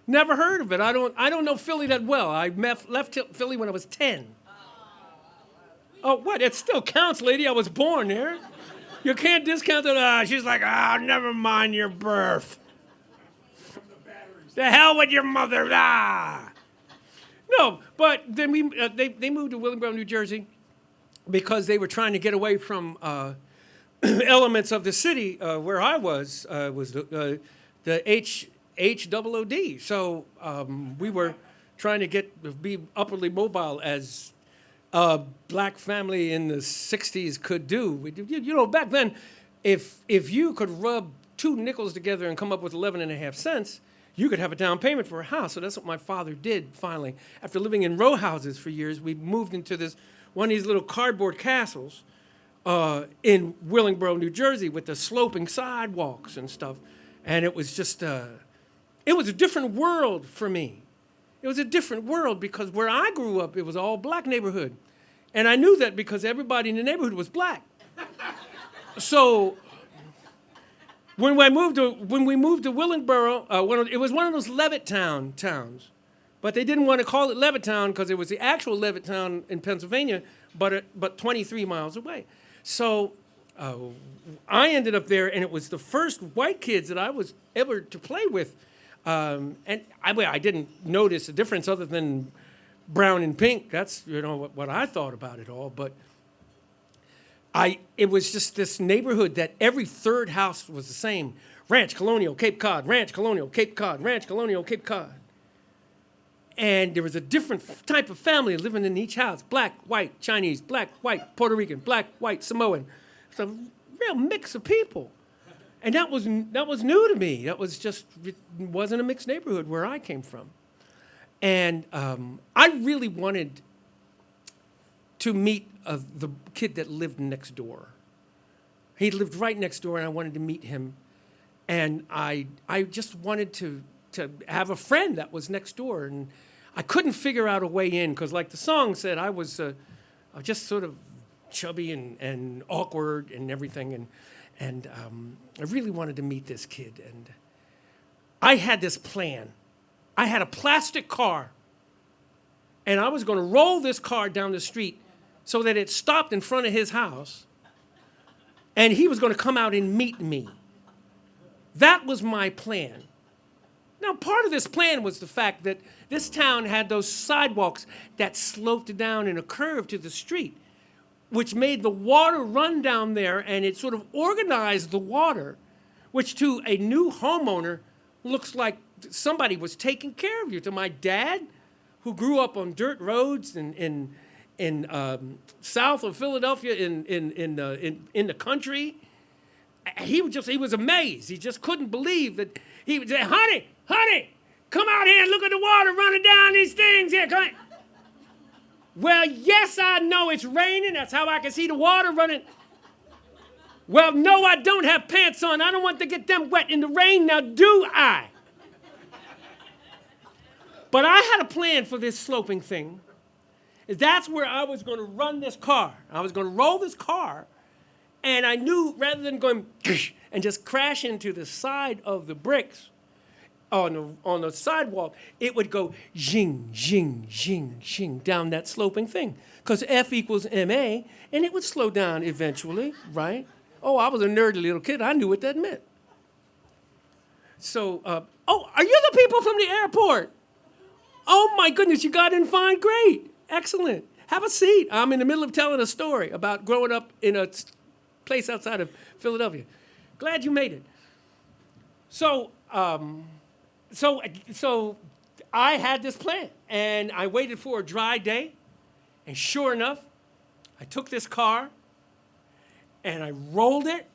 Never heard of it. I don't know Philly that well. I left Philly when I was 10. Oh, what? It still counts, lady. I was born there. You can't discount it. She's like, never mind your birth. The hell with your mother. No, but then they moved to Willingboro, New Jersey, because they were trying to get away from elements of the city where I was the HOOD. So we were trying to be upwardly mobile as a black family in the 60s could do. You know, back then, if you could rub 2 nickels together and come up with 11.5 cents, you could have a down payment for a house. So that's what my father did finally. After living in row houses for years, we moved into this one of these little cardboard castles in Willingboro, New Jersey, with the sloping sidewalks and stuff. And it was just, it was a different world for me. It was a different world because where I grew up, it was all black neighborhood. And I knew that because everybody in the neighborhood was black. So when we moved to Willingboro, it was one of those Levittown towns. But they didn't want to call it Levittown because it was the actual Levittown in Pennsylvania, but 23 miles away. So I ended up there, and it was the first white kids that I was ever to play with. And I didn't notice a difference other than brown and pink. That's what I thought about it all. But it was just this neighborhood that every third house was the same. Ranch, Colonial, Cape Cod, Ranch, Colonial, Cape Cod, Ranch, Colonial, Cape Cod. And there was a different type of family living in each house. Black, white, Chinese, black, white, Puerto Rican, black, white, Samoan. It's a real mix of people. And that was new to me. It wasn't a mixed neighborhood where I came from. And I really wanted to meet the kid that lived next door. He lived right next door, and I wanted to meet him. And I just wanted to have a friend that was next door. And I couldn't figure out a way in because, like the song said, I was just sort of chubby and awkward and everything. And I really wanted to meet this kid. And I had this plan. I had a plastic car. And I was going to roll this car down the street so that it stopped in front of his house. And he was going to come out and meet me. That was my plan. Now, part of this plan was the fact that this town had those sidewalks that sloped down in a curve to the street, which made the water run down there, and it sort of organized the water, which to a new homeowner looks like somebody was taking care of you. To my dad, who grew up on dirt roads in south of Philadelphia in the country, he was amazed. He just couldn't believe that. He would say, honey, come out here and look at the water running down these things here. Come on. Well, yes, I know it's raining. That's how I can see the water running. Well, no, I don't have pants on. I don't want to get them wet in the rain now, do I? But I had a plan for this sloping thing. That's where I was going to run this car. I was going to roll this car, and I knew rather than going and just crash into the side of the bricks on the sidewalk, it would go zing, zing, zing, zing down that sloping thing. Because F equals MA, and it would slow down eventually, right? Oh, I was a nerdy little kid. I knew what that meant. So, are you the people from the airport? Oh, my goodness, you got in fine. Great. Excellent. Have a seat. I'm in the middle of telling a story about growing up in a place outside of Philadelphia. Glad you made it. So I had this plan, and I waited for a dry day, and sure enough, I took this car, and I rolled it,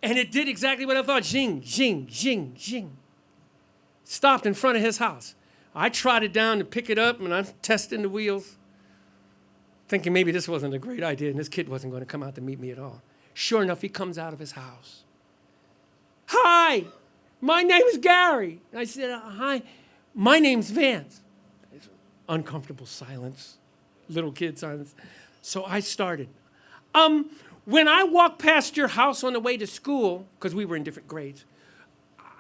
and it did exactly what I thought. Zing, zing, zing, zing. Stopped in front of his house. I trotted down to pick it up, and I'm testing the wheels, thinking maybe this wasn't a great idea, and this kid wasn't going to come out to meet me at all. Sure enough, he comes out of his house. Hi, my name is Gary. I said, hi, my name's Vance. Uncomfortable silence, little kid silence. So I started. When I walk past your house on the way to school, because we were in different grades,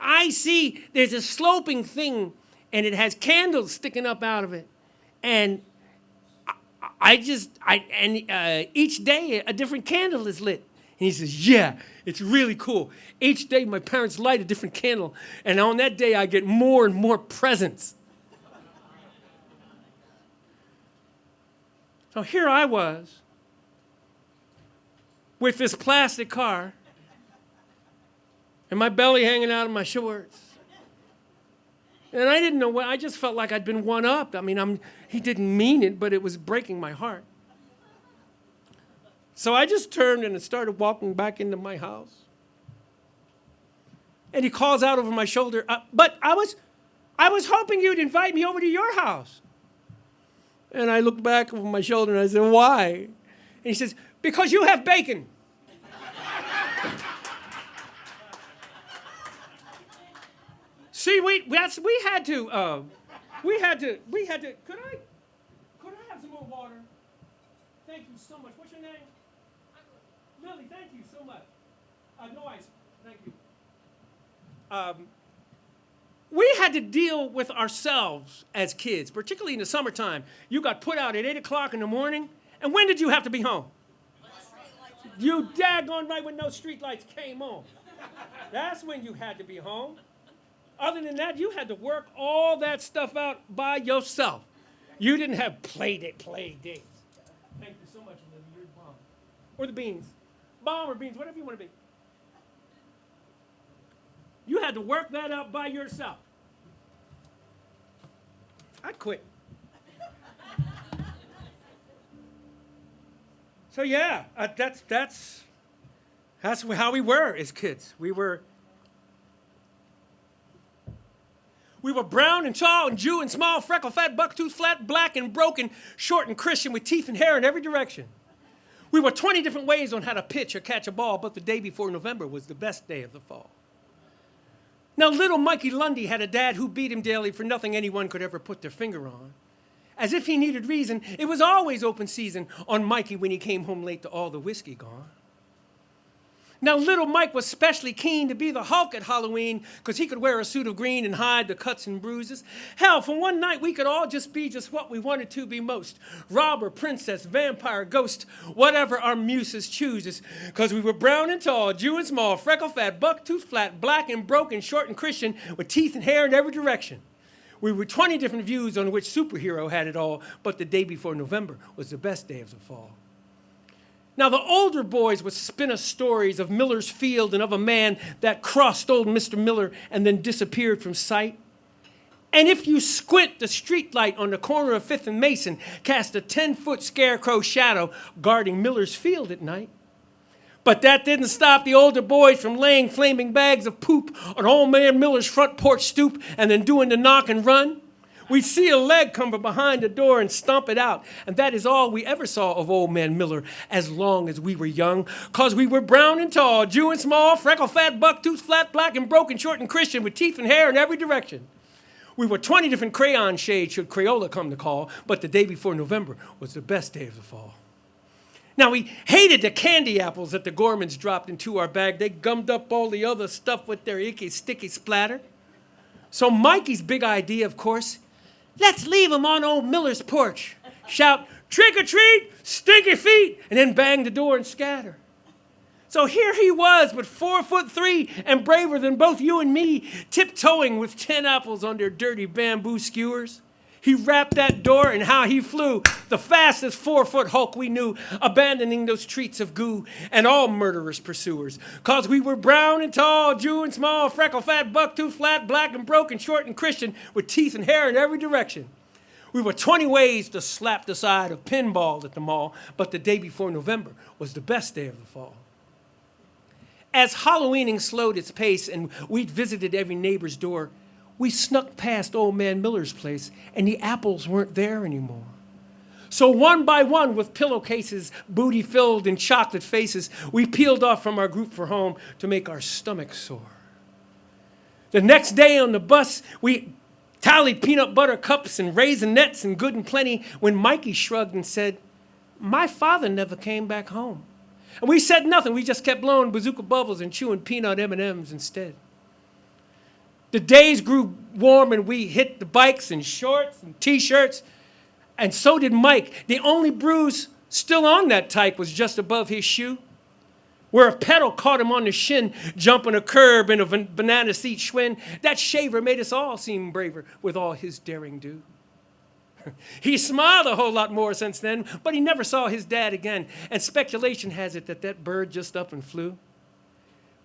I see there's a sloping thing, and it has candles sticking up out of it. And each day a different candle is lit. And he says, yeah, it's really cool. Each day my parents light a different candle, and on that day I get more and more presents. So here I was with this plastic car and my belly hanging out of my shorts. And I didn't know what, I just felt like I'd been one-upped. I mean, he didn't mean it, but it was breaking my heart. So I just turned and started walking back into my house. And he calls out over my shoulder, but I was hoping you'd invite me over to your house. And I looked back over my shoulder and I said, why? And he says, because you have bacon. See, we had to, could I have some more water? Thank you so much. What's your name? Lily, thank you so much. No ice, thank you. We had to deal with ourselves as kids, particularly in the summertime. You got put out at 8 o'clock in the morning, and when did you have to be home? You daggone right when no street lights came on. That's when you had to be home. Other than that, you had to work all that stuff out by yourself. You didn't have play dates. Thank you so much, Olivia. You're the bomb. Or the beans. Bomb or beans, whatever you want to be. You had to work that out by yourself. I quit. So yeah, that's how we were as kids. We were brown and tall and Jew and small, freckle, fat, buck-toothed, flat, black and broken, short and Christian with teeth and hair in every direction. We were 20 different ways on how to pitch or catch a ball, but the day before November was the best day of the fall. Now, little Mucky Lundy had a dad who beat him daily for nothing anyone could ever put their finger on. As if he needed reason, it was always open season on Mikey when he came home late to all the whiskey gone. Now, little Mike was specially keen to be the Hulk at Halloween because he could wear a suit of green and hide the cuts and bruises. Hell, for one night, we could all just be just what we wanted to be most. Robber, princess, vampire, ghost, whatever our muses chooses. Because we were brown and tall, Jew and small, freckle fat, buck-toothed flat, black and broken, short and Christian, with teeth and hair in every direction. We were 20 different views on which superhero had it all, but the day before November was the best day of the fall. Now, the older boys would spin us stories of Miller's Field and of a man that crossed old Mr. Miller and then disappeared from sight. And if you squint, the streetlight on the corner of 5th and Mason cast a 10-foot scarecrow shadow guarding Miller's Field at night. But that didn't stop the older boys from laying flaming bags of poop on old man Miller's front porch stoop and then doing the knock and run. We'd see a leg come from behind the door and stomp it out. And that is all we ever saw of old man Miller as long as we were young. Because we were brown and tall, Jew and small, freckle, fat, buck-toothed, flat, black and broken, short and Christian with teeth and hair in every direction. We were 20 different crayon shades should Crayola come to call, but the day before November was the best day of the fall. Now, we hated the candy apples that the Gormans dropped into our bag. They gummed up all the other stuff with their icky, sticky splatter. So Mikey's big idea, of course, let's leave him on old Miller's porch. Shout, trick or treat, stinky feet, and then bang the door and scatter. So here he was, but 4'3" and braver than both you and me, tiptoeing with 10 apples on their dirty bamboo skewers. He rapped that door and how he flew, the fastest 4-foot Hulk we knew, abandoning those treats of goo and all murderous pursuers. 'Cause we were brown and tall, Jew and small, freckle, fat, buck-toothed, flat, black and broken, short and Christian, with teeth and hair in every direction. We were 20 ways to slap the side of pinball at the mall, but the day before November was the best day of the fall. As Halloweening slowed its pace and we'd visited every neighbor's door, we snuck past old man Miller's place, and the apples weren't there anymore. So one by one, with pillowcases, booty filled and chocolate faces, we peeled off from our group for home to make our stomachs sore. The next day on the bus, we tallied peanut butter cups and raisinets and good and plenty when Mikey shrugged and said, my father never came back home. And we said nothing. We just kept blowing bazooka bubbles and chewing peanut M&Ms instead. The days grew warm and we hit the bikes in shorts and T-shirts, and so did Mike. The only bruise still on that tyke was just above his shoe, where a pedal caught him on the shin, jumping a curb in a banana seat Schwinn. That shaver made us all seem braver with all his daring do. He smiled a whole lot more since then, but he never saw his dad again, and speculation has it that that bird just up and flew.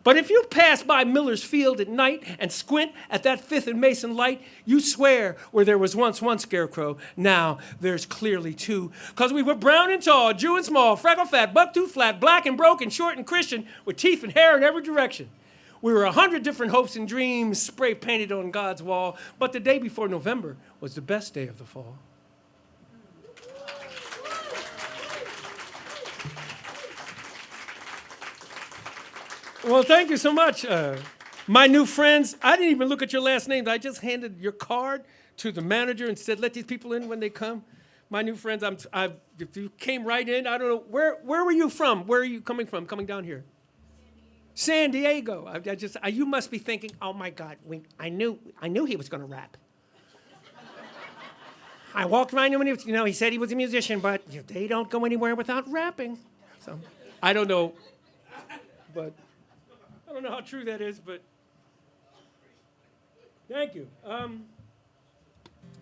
But if you pass by Miller's Field at night and squint at that 5th and Mason light, you swear where there was once one scarecrow, now there's clearly two. 'Cause we were brown and tall, Jew and small, freckle fat, buck-toothed flat, black and broken, short and Christian, with teeth and hair in every direction. We were 100 different hopes and dreams spray painted on God's wall, but the day before November was the best day of the fall. Well, thank you so much. My new friends, I didn't even look at your last names. I just handed your card to the manager and said, let these people in when they come. My new friends, if you came right in, I don't know, where were you from? Where are you coming from, coming down here? San Diego. You must be thinking, oh my God, I knew he was going to rap. I walked right in when he said he was a musician, but they don't go anywhere without rapping. So I don't know, but I don't know how true that is, but thank you.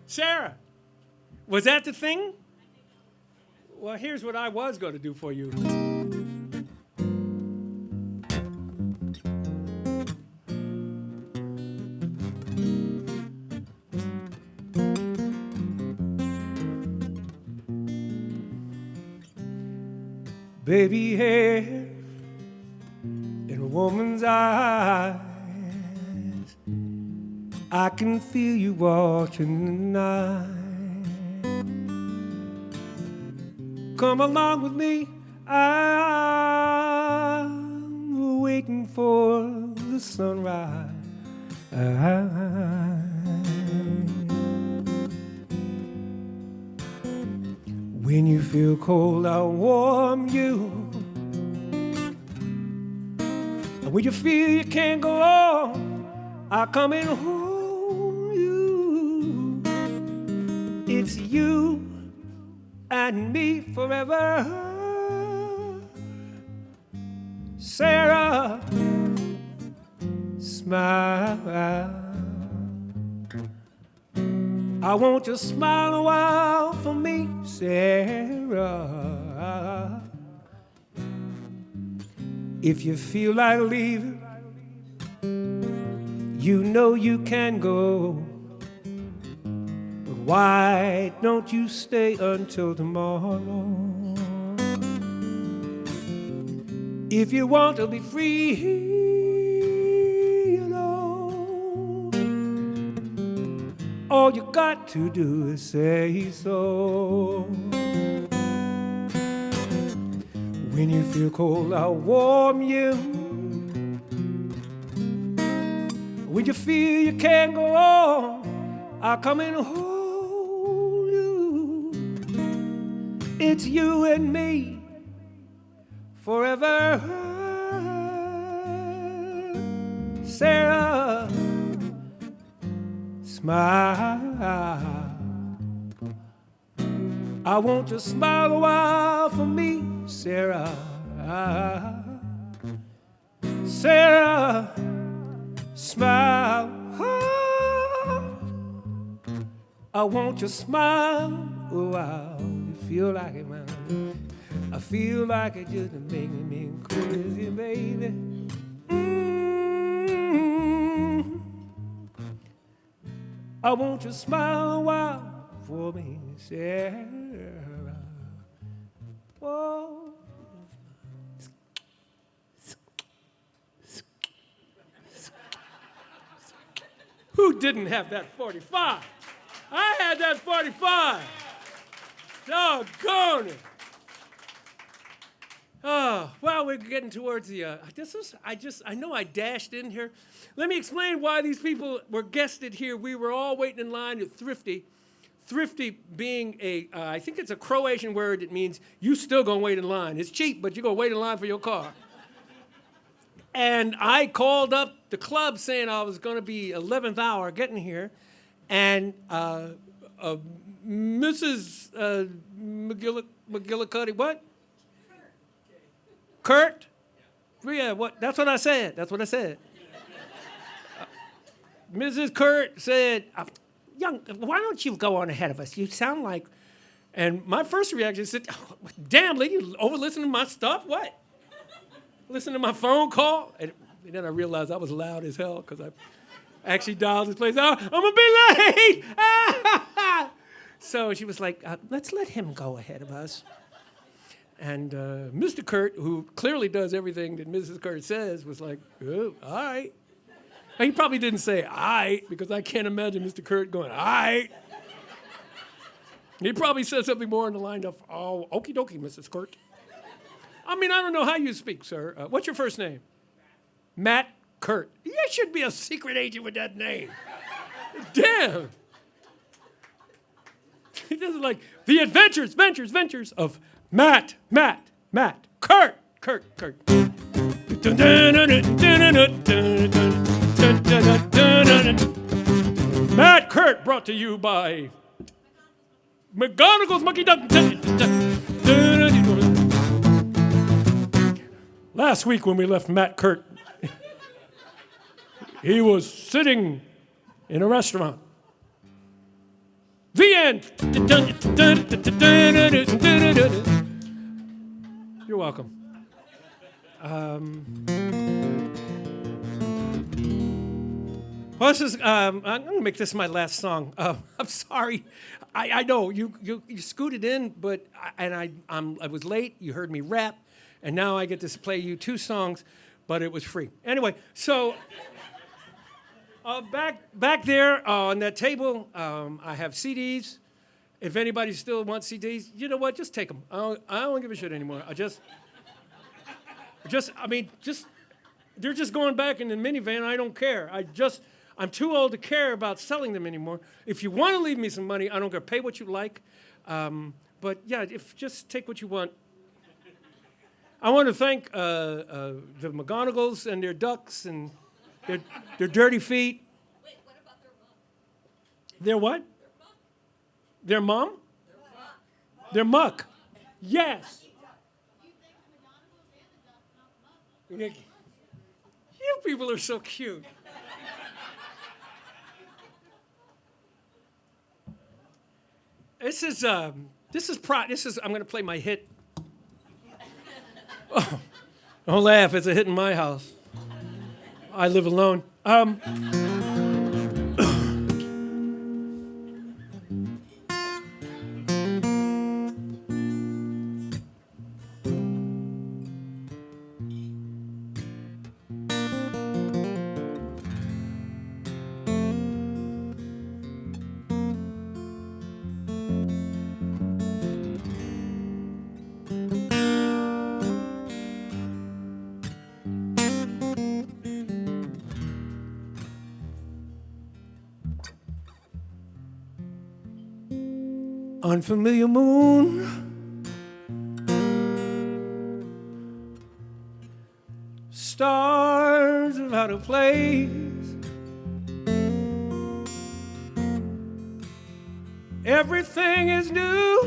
Sarah, was that the thing? Well, here's what I was going to do for you. Baby hair in a woman's eyes, I can feel you watching the night. Come along with me, I'm waiting for the sunrise. When you feel cold, I'll warm you. And when you feel you can't go on, I'll come and hold you. It's you and me forever. Sarah, smile. I want you to smile a while for me, Sarah. If you feel like leaving, you know you can go. But why don't you stay until tomorrow? If you want to be free, all you got to do is say so. When you feel cold, I'll warm you. When you feel you can't go on, I'll come and hold you. It's you and me forever. Sarah, smile. I want you to smile a while for me, Sarah. Sarah, smile. I want you to smile a while. You feel like it, man. I feel like it just making me crazy, baby. I want you to smile a while for me, Sarah. Whoa. Who didn't have that 45? I had that 45. Doggone it. Oh, well, we're getting towards the, I know I dashed in here. Let me explain why these people were guested here. We were all waiting in line at Thrifty. Thrifty being I think it's a Croatian word. It means you still gonna wait in line. It's cheap, but you're gonna wait in line for your car. And I called up the club saying I was gonna be 11th hour getting here. And Mrs. McGillicuddy, what? Kurt? Yeah, what? That's what I said. Mrs. Kurt said, young, why don't you go on ahead of us? You sound like, and my first reaction said, oh, damn, lady, you over listening to my stuff? What? Listen to my phone call? And then I realized I was loud as hell because I actually dialed this place. Oh, I'm going to be late. So she was like, let's let him go ahead of us. And Mr. Kurt, who clearly does everything that Mrs. Kurt says, was like, oh, all right. He probably didn't say, all right, because I can't imagine Mr. Kurt going, all right. He probably said something more in the line of, oh, okie dokie, Mrs. Kurt. I mean, I don't know how you speak, sir. What's your first name? Matt Kurt. You should be a secret agent with that name. Damn. This is like the ventures of Matt, Kurt. Matt Kurt, brought to you by McGonigel's Mucky Duck. Last week when we left Matt Kurt, he was sitting in a restaurant. The end. You're welcome. Well, this is, I'm going to make this my last song. I'm sorry. I know you scooted in, but I was late. You heard me rap, and now I get to play you 2 songs, but it was free. Anyway, so back there on that table, I have CDs. If anybody still wants CDs, you know what? Just take them. I don't give a shit anymore. They're just going back in the minivan. I don't care. I'm too old to care about selling them anymore. If you want to leave me some money, I don't care. Pay what you like. But yeah, just take what you want. I want to thank the McGonigels and their ducks and their dirty feet. Wait, what about their mom? Their what? Their mom? Their muck. Yes. You think the McGonigels and the duck, not the mother? You people are so cute. This is I'm going to play my hit. Oh, don't laugh, it's a hit in my house. I live alone. Unfamiliar moon, stars of out of place, everything is new,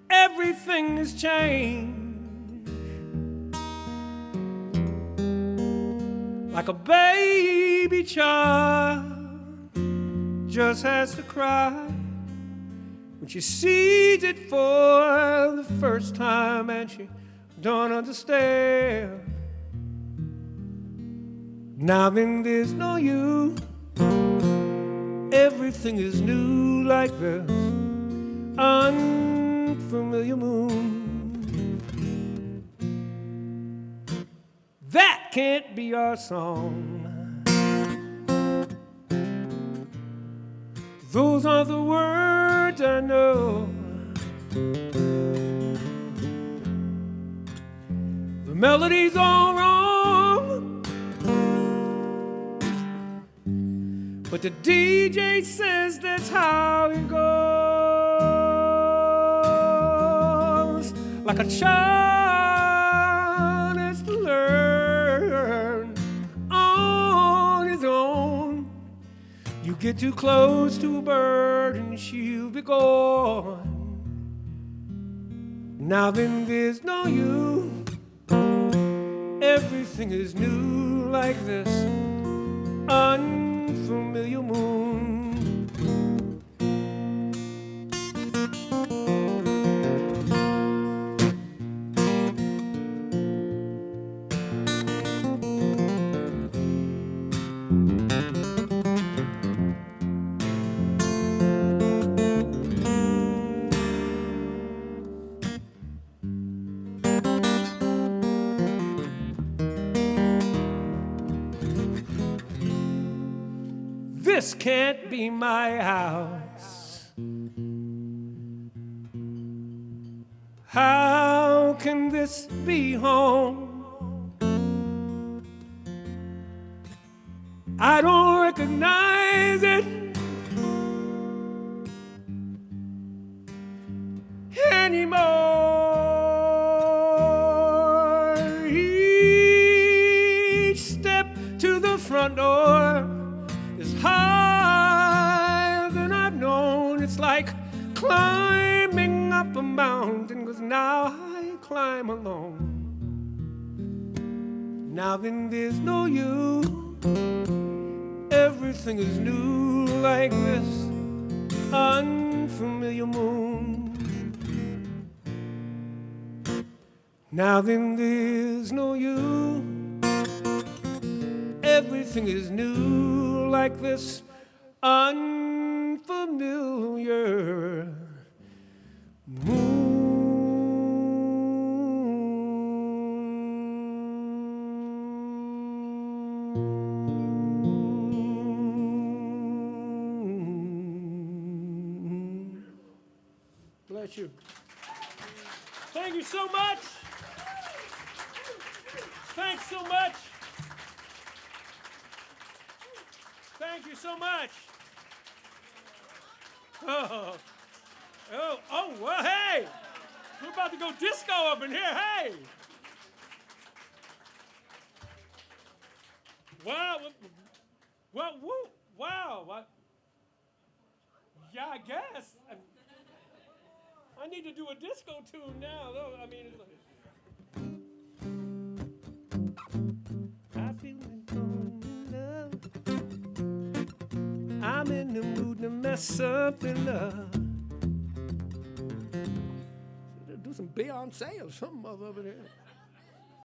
everything has changed. Like a baby child just has to cry when she sees it for the first time and she don't understand. Now then there's no you, everything is new like this unfamiliar moon. That can't be our song. Those are the words I know. The melody's all wrong, but the DJ says that's how it goes. Like a child has to learn on his own. You get too close to a bird and she'll be gone. Now then there's no you, everything is new like this unfamiliar moon. This can't be my house. How can this be home? I don't recognize it anymore. Each step to the front door is higher than I've known. It's like climbing up a mountain, 'cause now I climb alone. Now then there's no you. Everything is new like this unfamiliar moon. Now then there's no you. Everything is new like this unfamiliar moon. Bless you. Thank you so much. Thanks so much. Thank you so much. Oh, well, hey. We're about to go disco up in here, hey. Wow, well, woo, wow. What? Yeah, I guess. I need to do a disco tune now, though. I mean, it's like... I feel love. I'm in the mood to mess something up. Do some Beyonce or something over there.